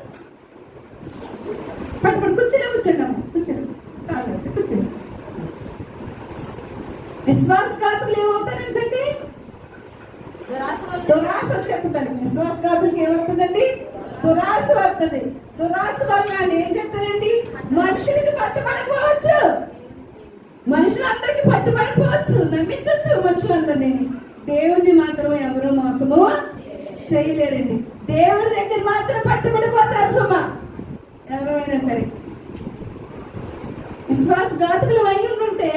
కూర్చోండి. విశ్వాసఘాతులు ఏమవుతారంటండి? దురాశ చెప్తారు. విశ్వాసఘాతులకి ఏమవుతుందండి? దురాశ వస్తుంది. దురాశ వల్ల వాళ్ళు ఏం చేస్తారండి? మనుషులకి పట్టుబడిపోవచ్చు, మనుషులందరికీ పట్టుబడిపోవచ్చు, నమ్మించవచ్చు మనుషులందరినీ. దేవుడిని మాత్రం ఎవరు మోసము చేయలేరండి. దేవుడి దగ్గర మాత్రం పట్టుబడిపోతారు సుమా, ఎవరైనా సరే. విశ్వాసఘాతకులు అయి ఉంటే,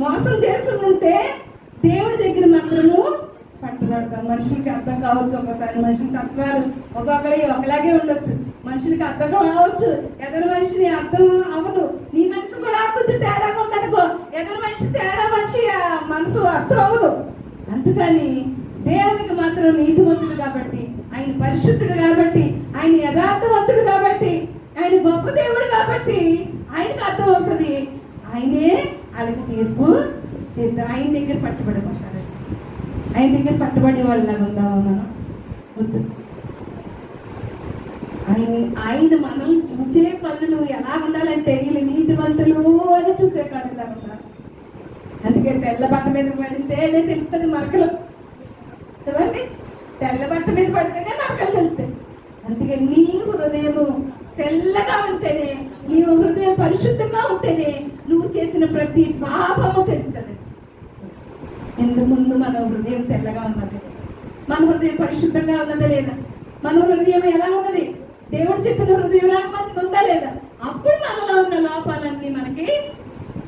మోసం చేస్తుంటే దేవుడి దగ్గర మాత్రము పట్టుబడతాం. మనుషులకి అర్థం కావచ్చు, ఒకసారి మనుషులకి అర్థాలు ఒక్కొక్కరి ఒకలాగే ఉండొచ్చు, మనుషులకి అర్థం కావచ్చు, ఎదురు మనిషిని అర్థం అవ్వదు. నీ మనసు కూడా కొంచెం తేడా ఉందనుకో, ఎదురు మనిషి తేడా మనిషి మనసు అర్థం అవ్వదు. అందుకని దేవునికి మాత్రం నీతివంతుడు కాబట్టి, ఆయన పరిశుద్ధుడు కాబట్టి, ఆయన యథార్థవంతుడు కాబట్టి, ఆయన గొప్ప దేవుడు కాబట్టి ఆయనకు అర్థం అవుతుంది. ఆయనే వాళ్ళకి తీర్పు ఆయన దగ్గర పట్టుబడిపోతారు. ఆయన దగ్గర పట్టుబడి వాళ్ళలాగా ఉందామా మనం? వద్దు. ఆయన మనల్ని చూసే కళ్ళు ఎలా ఉండాలంటే వీళ్ళు నీతివంతులు అని చూసే కళ్ళు ఎలా ఉండాలి. అందుకే తెల్ల బట్ట మీద పడితేనే తెలుస్తుంది మరకలు కదండి. తెల్ల బట్ట మీద పడితేనే మరకలు తెలుస్తాయి. అందుకే నీ హృదయము తెల్లగా ఉంటేనే, నీ హృదయం పరిశుద్ధంగా ఉంటేనే నువ్వు చేసిన ప్రతి పాపము తెలుస్తుంది. ఇందుకు ముందు మన హృదయం తెల్లగా ఉన్నది, మన హృదయం పరిశుద్ధంగా ఉన్నదా లేదా, మన హృదయం ఎలా ఉన్నది, దేవుడు చెప్పిన హృదయంలా మనకు ఉందా లేదా, అప్పుడు మనలో ఉన్న లోపాలన్నీ మనకి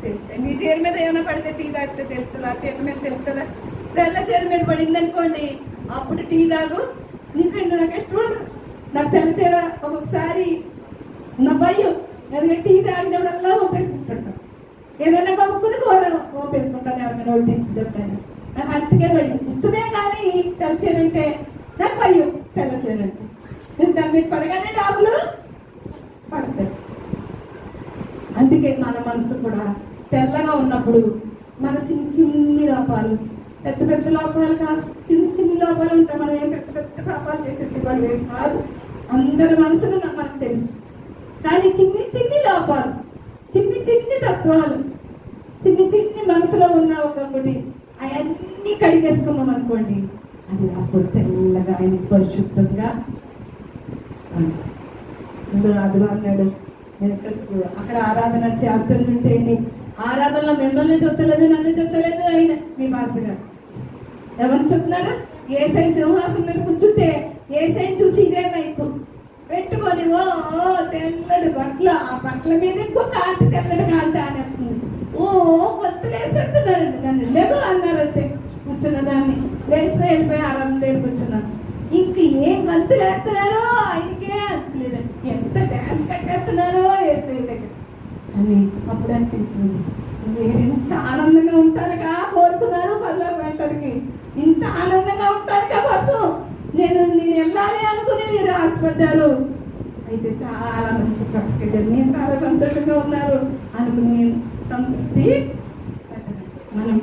తెలుస్తాయి. నీ చీర మీద ఏమైనా పడితే టీ తాగితే తెలుస్తుందా? చీర మీద తెలుస్తుందా? తెల్ల చీర మీద పడింది అనుకోండి, అప్పుడు టీ తాగు. నిజంగా నాకు ఇష్టం ఉండదు. నాకు తెల్ల చీర ఒక్కొక్కసారి నా భయం, ఎందుకంటే టీ తాగినప్పుడల్లా ఓపేసుకుంటాను, ఏదైనా కమ్ముకుని కూర ఓపేసుకుంటాను, ఎవరైనా వడ్డించినట్టు. నాకు అంతకే భయం. ఇష్టమే కానీ తెల్ల చీర అంటే నాకు భయం. తెల్ల చీర అంటే నేను దాని మీద పడగానే డాబులు పడతాయి. అందుకే మన మనసు కూడా తెల్లగా ఉన్నప్పుడు మన చిన్ని లోపాలు, పెద్ద పెద్ద లోపాలు కాదు, చిన్ని లోపాలు ఉంటాయి. మనం ఏం పెద్ద పెద్ద పాపాలు చేసేసి వాళ్ళు ఏం కాదు. అందరి మనసులు మనకు తెలుసు, కానీ చిన్ని లోపాలు, చిన్ని తత్వాలు, చిన్ని మనసులో ఉన్న ఒక్కొక్కటి అవన్నీ కడిగేసుకున్నాం అనుకోండి, అది అప్పుడు తెల్లగా ఆయన పరిశుద్ధంగా అది అన్నాడు. నేను అక్కడ ఆరాధన చేస్తుంటే ఆరాధనలో మిమ్మల్ని చూస్తలేదు, నన్ను చూస్తలేదు ఆయన మీ పాస్టర్ గారు. ఎవరిని చెప్తున్నారా? ఏసై సింహాసనం మీద కూర్చుంటే ఏసైని చూసి ఇదే వైపు పెట్టుకొని ఓ తెల్లడు బట్టలు, ఆ బట్టల మీద ఇంకో కాంతి, తెల్లడు కాంతి అని వస్తుంది. ఓ కొత్తలేసేస్తున్నారండి. నన్ను లేదు అన్నారంతే. కూర్చున్న దాన్ని లేచిపోయి వెళ్ళిపోయి ఆరాధన దగ్గర కూర్చున్నాను. ఇంక ఏం గంతులు వేస్తున్నారో ఆయనకే అంతలేదండి, ఎంత డ్యాన్స్ కట్టేస్తున్నారో ఏసై దగ్గర అని అప్పుడు అనిపించింది. మీరు ఇంత ఆనందంగా ఉంటారుగా కోరుకున్నారు పల్లెకి వెళ్ళటానికి, ఇంత ఆనందంగా ఉంటారుగా కోసం నేను వెళ్ళాలి అనుకుని మీరు ఆశపడ్డారు. అయితే చాలా మంచి చోటుకెళ్ళారు, నేను చాలా సంతోషంగా ఉన్నారు అనుకుని సంతృప్తి మనం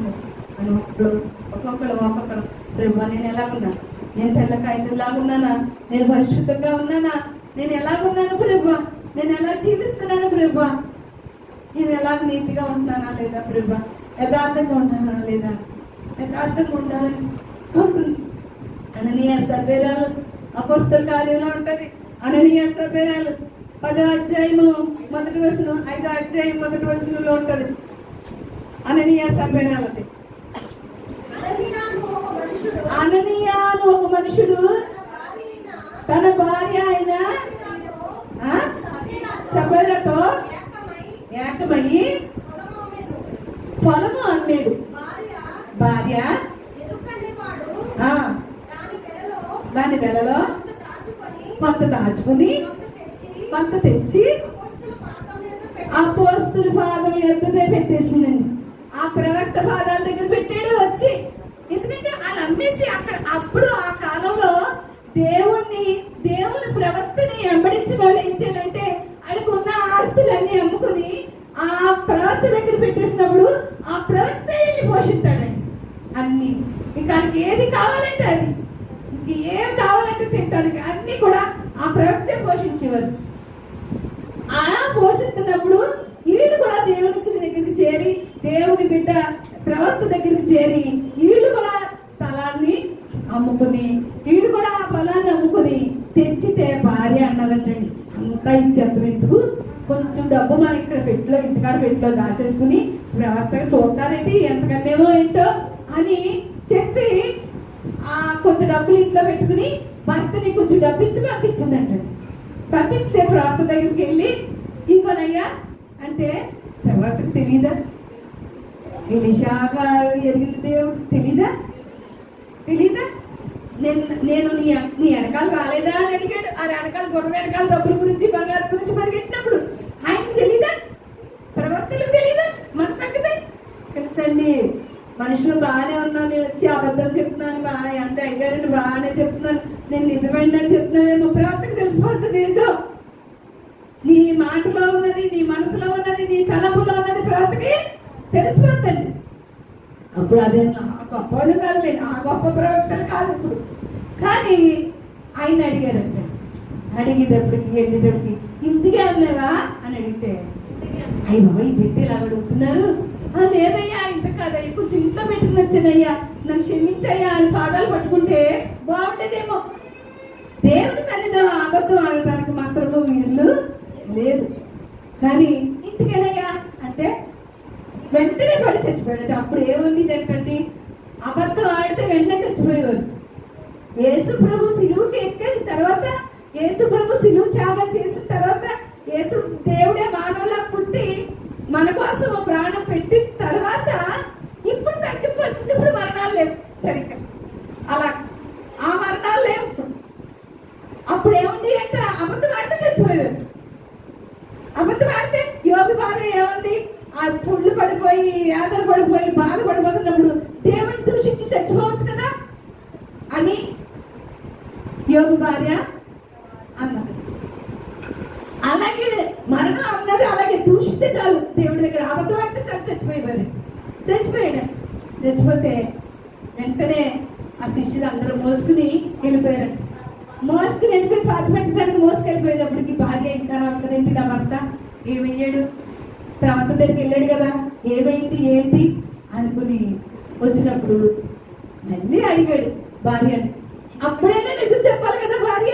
ఒక్కొక్కరు ప్రభా నేను ఎలాగున్నా, నేను తెల్ల కాగితంలాగున్నానా, నేను పరిశుద్ధంగా ఉన్నానా, నేను ఎలాగున్నాను ప్రభా, నేను ఎలా జీవిస్తున్నాను ప్రభా, నేను ఎలా నీతిగా ఉంటున్నానా లేదా ప్రభా, యథార్థంగా ఉంటున్నానా లేదా, యథార్థంగా ఉండాలని ఉంటుంది. అననీయ సభ్యురాలు అపోస్తల కార్యంలో ఉంటది. అననీయ సభ్యురాలు 10వ అధ్యాయము 1వ వచనం, 5వ అధ్యాయం 1వ వచనంలో ఉంటది. అననీయ సభ్యురాలది. అననీయాను ఒక మనుషుడు తన భార్య అయిన సభ్యులతో ఏకమయ్యి పొలము అమ్మేడు. భార్య దాని వెలలో కొంత దాచుకుని కొంత తెచ్చి అపోస్తుల పాదం ఎద్దునే పెట్టేసిందండి. ఆ ప్రవక్త పాదాల దగ్గర పెట్టాడు వచ్చి. ఎందుకంటే వాళ్ళు అమ్మేసి అప్పుడు ఆ కాలంలో దేవుని ప్రవక్తని వెంబడించిన వాళ్ళు ఏం చేయాలంటే వాళ్ళకు ఉన్న ఆస్తులన్నీ అమ్ముకుని ఆ ప్రవక్త దగ్గర పెట్టేసినప్పుడు ఆ ప్రవక్త వెళ్ళి పోషిస్తాడండి అన్ని. ఇంకా వాళ్ళకి ఏది కావాలంటే అది, ఏం కావాలంటే తింటానికి అన్ని కూడా ఆ ప్రవక్తే పోషించేవారు. ఆ పోషిస్తున్నప్పుడు వీళ్ళు కూడా దేవునికి దగ్గరికి చేరి, దేవుని బిడ్డ ప్రవక్త దగ్గరికి చేరి వీళ్ళు కూడా స్థలాన్ని అమ్ముకుని, వీళ్ళు కూడా ఆ పొలాన్ని అమ్ముకుని తెచ్చితే భార్య అన్నదంటండి, అంతా ఇచ్చేస్తాం ఎందుకు, కొంచెం డబ్బు మన ఇక్కడ ఇంటికాడ పెట్టిలో దాసేసుకుని ప్రవక్తగా చూస్తారంటే ఎంతకన్నేమో ఏంటో అని చెప్పి ఆ కొంత డబ్బులు ఇంట్లో పెట్టుకుని భర్తని కొంచెం డబ్బు ఇచ్చి పంపించిందంటండి. పంపిస్తే ప్రవక్త దగ్గరికి వెళ్ళి ఇంకోనయ్యా అంటే ప్రవక్తకు తెలీదా, ఎలీషాగా ఎరిగిన దేవుడు తెలీదా, నేను నీ వెనకాల రాలేదా అని అడిగాడు. ఆ వెనకాల గొడవ వెనకాల డబ్బుల గురించి బంగారం గురించి పరిగెట్టినప్పుడు ఆయనకు తెలీదా, ప్రవక్తలకు తెలీదా మన సంగతి తెలుసండి. మనుషులు బాగానే ఉన్నాను, నేను వచ్చి అబద్ధం చెప్తున్నాను అంటే అయ్యారండి బాగానే చెప్తున్నాను, నేను నిజమైందని చెప్తున్నానేమో ప్రవక్తకు తెలిసిపోతుంది. నిజం నీ మాటలో ఉన్నది, నీ మనసులో ఉన్నది, నీ తలపులో ఉన్నది ప్రవక్తకి తెలిసిపోతుంది. అప్పుడు అదే గొప్పవాడు కాదులేండి, ఆ గొప్ప ప్రవక్తలు కాదు ఇప్పుడు. కానీ ఆయన అడిగారంట. అడిగేటప్పటికి వెళ్ళేటప్పటికి ఇంటికే అన్నదా అని అడిగితే అయ్యి బాబా ఇది ఇలా అడుగుతున్నారు. లేదయ్యా ఇంత కాదయ్యా, కొంచెం ఇంట్లో పెట్టుకుని వచ్చానయ్యా, నన్ను క్షమించయ్యా అని పాదాలు పట్టుకుంటే బాగుంటేదేమో. దేవుని సన్నిధిలో అబద్ధం ఆడటానికి మాత్రము వీళ్ళు లేదు. కానీ ఇంటికేనయ్యా అంటే వెంటనే పడి చచ్చిపోయాడు. అప్పుడు ఏముండేది ఏంటంటే అబద్ధం ఆడితే వెంటనే చచ్చిపోయేవారు. యేసు ప్రభు సిలువుకి ఎక్కిన తర్వాత, యేసు ప్రభు సిలువు త్యాగం చేసిన తర్వాత, యేసు దేవుడే మానవులా పుట్టి మన కోసం ప్రాణం పెట్టిన తర్వాత ఇప్పుడు తగ్గింపు వచ్చింది. ఇప్పుడు మరణాలు లేవు సరిగ్గా, అలా ఆ మరణాలు లేవు. అప్పుడు ఏముంది అంటే అబద్ధం ఆడితే చచ్చిపోయేవారు. అబద్ధం ఆడితే యోగి భార్య ఏముంది, ఆ పుళ్ళు పడిపోయి వేదన పడిపోయి బాధపడిపోతున్నప్పుడు దేవుని దూషించి చచ్చిపోవచ్చు కదా అని యోగి భార్య అన్నది. అలాగే మరణం అన్నది అలాగే దూషిస్తే చాలు దేవుడి దగ్గర అబద్ధం అంటే చాలు చచ్చిపోయేవారు. చచ్చిపోతే వెంటనే ఆ శిష్యులు అందరూ మోసుకుని వెళ్ళిపోయారు. మోసుకుని వెళ్ళిపోయి పాతి పెట్టడానికి మోసుకెళ్ళిపోయేటప్పటికి భార్య ఇంటికి ఆ భర్త ఏమయ్యాడు, ప్రవక్త దగ్గరికి వెళ్ళాడు కదా, ఏమైంది ఏంటి అనుకుని వచ్చినప్పుడు మళ్ళీ అడిగాడు భార్యని. అప్పుడైనా నిజం చెప్పాలి కదా భార్య,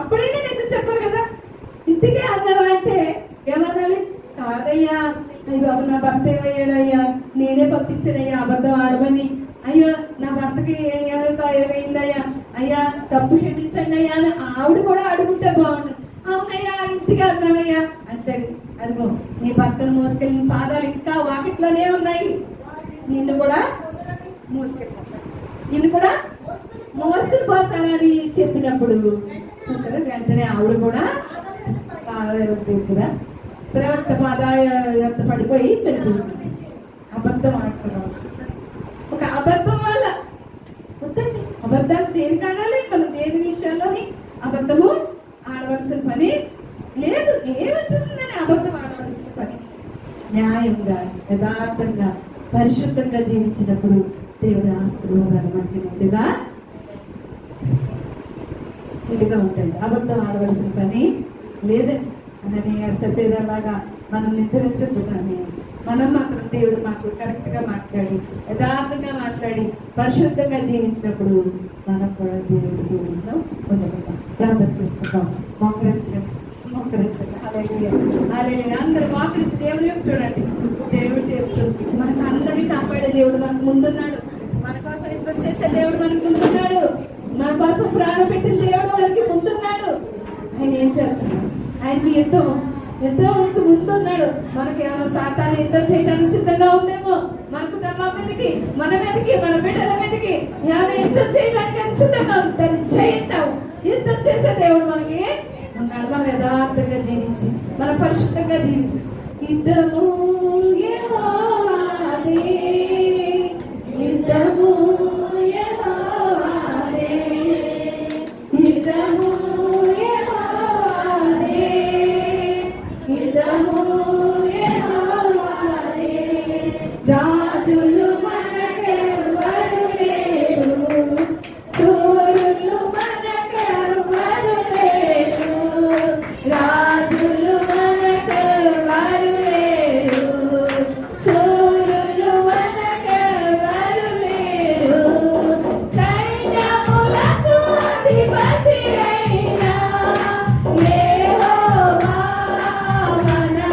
అప్పుడైనా నిజం చెప్పాలి కదా. ఇంటికే అన్నావా అంటే ఏమనాలి, కాదయ్యా అయ్యో బాబు నా భర్త ఏమయ్యాడయ్యా, నేనే పంపించానయ్యా అబద్ధం ఆడమని, అయ్యో నా భర్తకి ఏమైందయ్యా, అయ్యా తప్పు క్షమించండి అయ్యా అని ఆవిడ కూడా అడుగుంటే బాగుండు. అవునయ్యా ఇంటికి అన్నావయ్యా అంటాడు. అదిగో నీ భర్తను మోసుకెళ్ళిన పాదాలు ఇంకా వాకిట్లోనే ఉన్నాయి, నిన్ను కూడా మోసుకుని పోతానని చెప్పినప్పుడు వెంటనే ఆవిడ కూడా దగ్గర ప్రవక్త పాదాల పడిపోయి చనిపోయింది. అబద్ధం ఆడుతున్నాం. ఒక అబద్ధం వల్ల వద్దండి, అబద్ధాలు దేనికి ఆడాలి, మనం దేని విషయాల్లోని అబద్ధము ఆడవలసిన పని లేదు. ఏమొచ్చేసిందని అబద్ధం ఆడవలసిన పని న్యాయంగా యథార్థంగా పరిశుద్ధంగా జీవించినప్పుడు దేవుడి ఆశీర్వాదాలు మనకి ముందుగా ఉంటాయి. అబద్ధం ఆడవలసిన పని లేదండి. అని సత్యలాగా మనం నిద్రించొద్దు, కానీ మనం మాత్రం దేవుడు మాకు కరెక్ట్గా మాట్లాడి యథార్థంగా మాట్లాడి పరిశుద్ధంగా జీవించినప్పుడు మనం కూడా దేవుడి దేవుడిలో ఉండగలుగుతాం. ప్రార్థన చేసుకుంటాం. అందరూ మోకరించి దేవుని వైపు చూడండి. దేవుడు చేస్తుంది. మనకు అందరినీ కాపాడే దేవుడు మనకు ముందున్నాడు. మన కోసం యుద్ధం చేసే దేవుడు మనకు ముందున్నాడు. మన కోసం ప్రాణం పెట్టిన దేవుడు మనకి ముందున్నాడు. ఆయన ఏం చేస్తున్నాడు? ఆయనకి ఎంతో ముందున్నాడు. మనకి ఏమైనా సాతాన్ని యుద్ధం చేయడానికి సిద్ధంగా ఉందేమో, మన కుటుంబం మీదకి, మన మీదకి, మన బిడ్డల మీదకి ఏమైనా యుద్ధం చేయడానికి ఆయన సిద్ధంగా ఉంటాను. చేయిస్తావు. యుద్ధం చేసే దేవుడు మనకి ఉన్నాడు. మనం యథార్థంగా జీవించి, మన పరిశుద్ధంగా జీవించి యుద్ధము యెహోవాదే, యుద్ధము యెహోవాదే, యుద్ధము యెహోవాదే, యుద్ధము యెహోవాదే. రాజులు మనకెవ్వరు లేరు, సూర్యులు మనకెవ్వరు లేరు, రాజులు మనకెవ్వరు లేరు, సూర్యులు మనకెవ్వరు లేరు. సైన్యములకు అధిపతి అయిన యెహోవా మనలో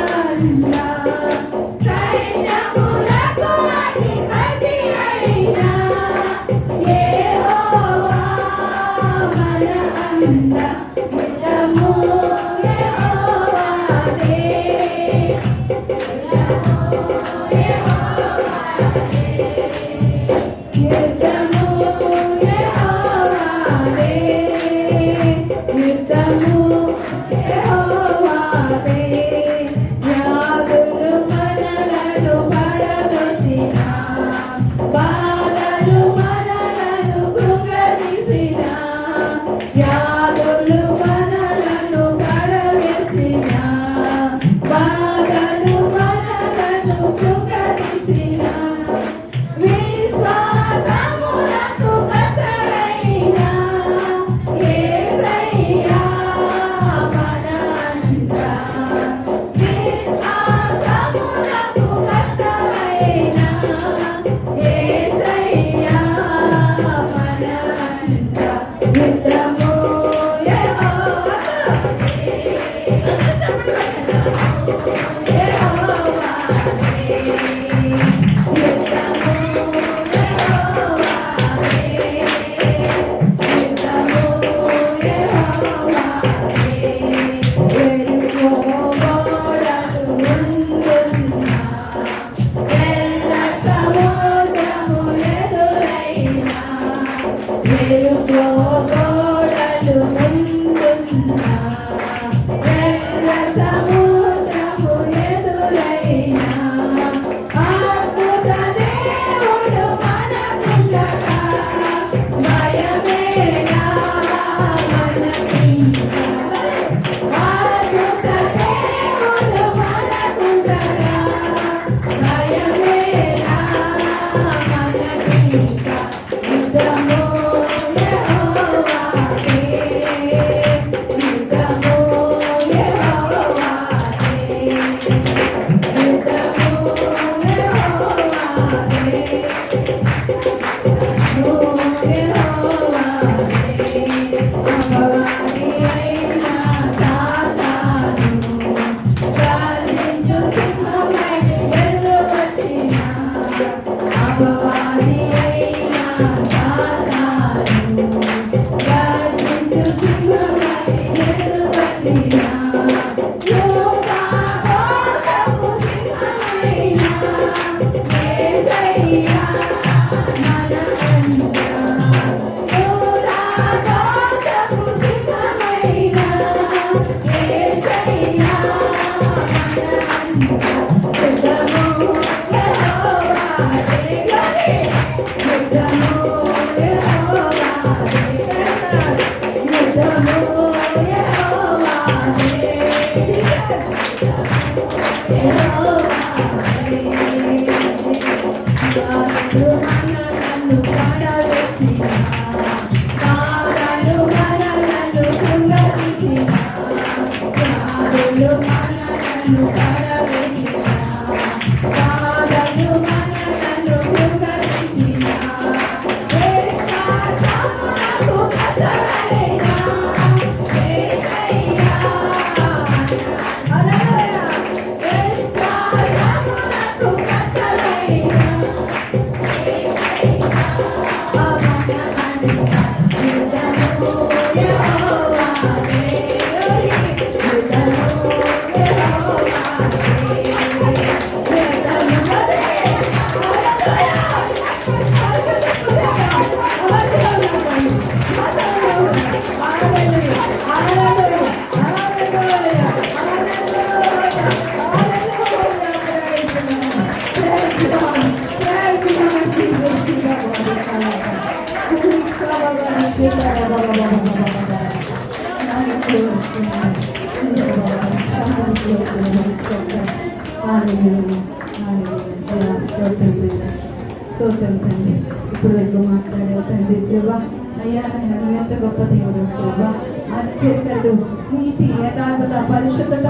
స్తోత్రం తండ్రి. ఇప్పుడు వరకు మాట్లాడే తండ్రి ప్రభా, అయ్యా నువ్వు ఎంత గొప్ప దేవుడు ప్రభా. ఆశ్చర్యకరుడు, నీతి, యథార్థత, పరిశుద్ధత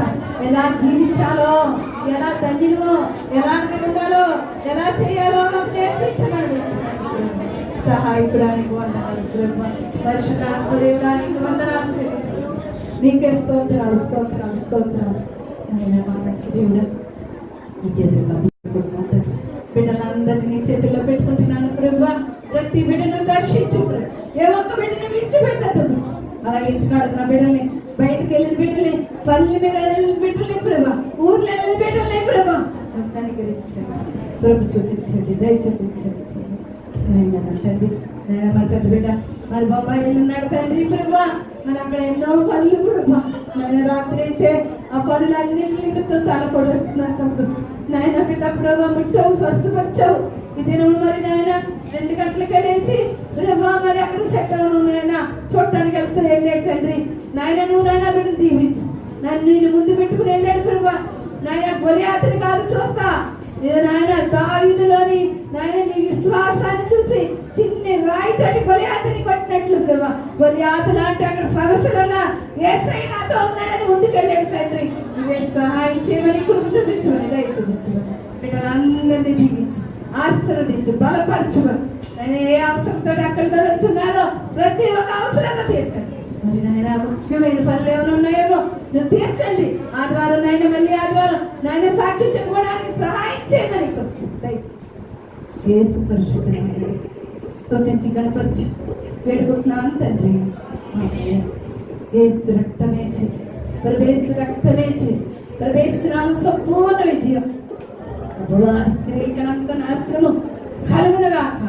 ఎలా జీవించాలో, ఎలా తండ్రిలో ఎలా ఉండాలో, ఎలా చేయాలో మాకు నేర్పించమని సహాయకుడానికి వందనాలు ప్రభా. పరిశుద్ధాత్మదేవుడానికి వందనాలు చెల్లించుకుంటున్నాం. నీకే స్తోత్రాలు స్తోత్రాలు స్తోత్రాలు. ఆయన మా మంచి దేవుడు, ఈ చేతుల్లో బిడ్డలందరినీ చేతుల్లో పెట్టుకుంటున్నాను ప్రభా. ప్రతి బిడ్డను దర్శించు, ఏ ఒక్క బిడ్డను విడిచిపెట్టదు. అలాగే ఇంటికాడున్న బిడ్డల్ని, బయటకు వెళ్ళిన బిడ్డల్ని, పల్లె మీద వెళ్ళిన బిడ్డల్ని ప్రభా, ఊర్లో వెళ్ళిన బిడ్డల్ని ప్రభా కనికరించండి, ప్రభు చూపించండి, దయ చూపించండి తండ్రి. నేను మరి పెద్ద బిడ్డ మరి బొబ్బాయి ఉన్నాడు తండ్రి ప్రభా. మరి అక్కడ ఎన్నో పనులు ప్రభా. నేను రాత్రి అయితే ఆ పనులన్నింటితో తలపడేస్తున్నప్పుడు నాయన బిడ్డ ప్రభా ముట్టావు, స్వస్థపరిచావు. ఇది నువ్వు మరి నాయన 2 గంటలకే లేచి ప్రభా మరి అక్కడ సెట్ అవును నాయన చూడటానికి వెళ్తే వెళ్ళాడు తండ్రి. నాయన నువ్వు నాయన బిడ్డ దీవించు. నేను ముందు పెట్టుకుని వెళ్ళాడు ప్రభా. నాయన గొలియాతుని కాదు చూస్తా, నాయన దావీదులోని నాయన నీ విశ్వాసాన్ని చూసి చిన్ని రాయి తోటి గొలియాతుని కొట్టినట్లు ప్రభా. గొలియాతు లాంటి అక్కడ సమస్యలన్నా యేసయ్య నాతో ఉన్నాడని ముందుకెళ్ళాడు తండ్రి. నువ్వే సహాయం చేయమని, కృప చూపించమని, దయ చూపించమని బిడ్డలందరినీ దీవించు, ఆశీర్వదించు, బలపరచుమని. నేను ఏ అవసరంతో అక్కడితో వచ్చున్నానో ప్రతి ఒక్క అవసరంగా తీర్చండి. మరి నాయన ముఖ్యమైన పనులు ఏమైనా ఉన్నాయేమో నువ్వు తీర్చండి. ఆదివారం నాయన మళ్ళీ ఆదివారం నాయన సాక్షి చెప్పుకోవడానికి సహాయం చేయమని యేసు పరిశుద్ధుని స్తుతించి గణపరిచి వేడుకుంటున్నాను తండ్రి. యేసు రక్తమే చేయి, యేసు రక్తమే చేయి, యేసునామం సంపూర్ణ విజయం, స్త్రీకనంత నాశనము కలుగునుగాక.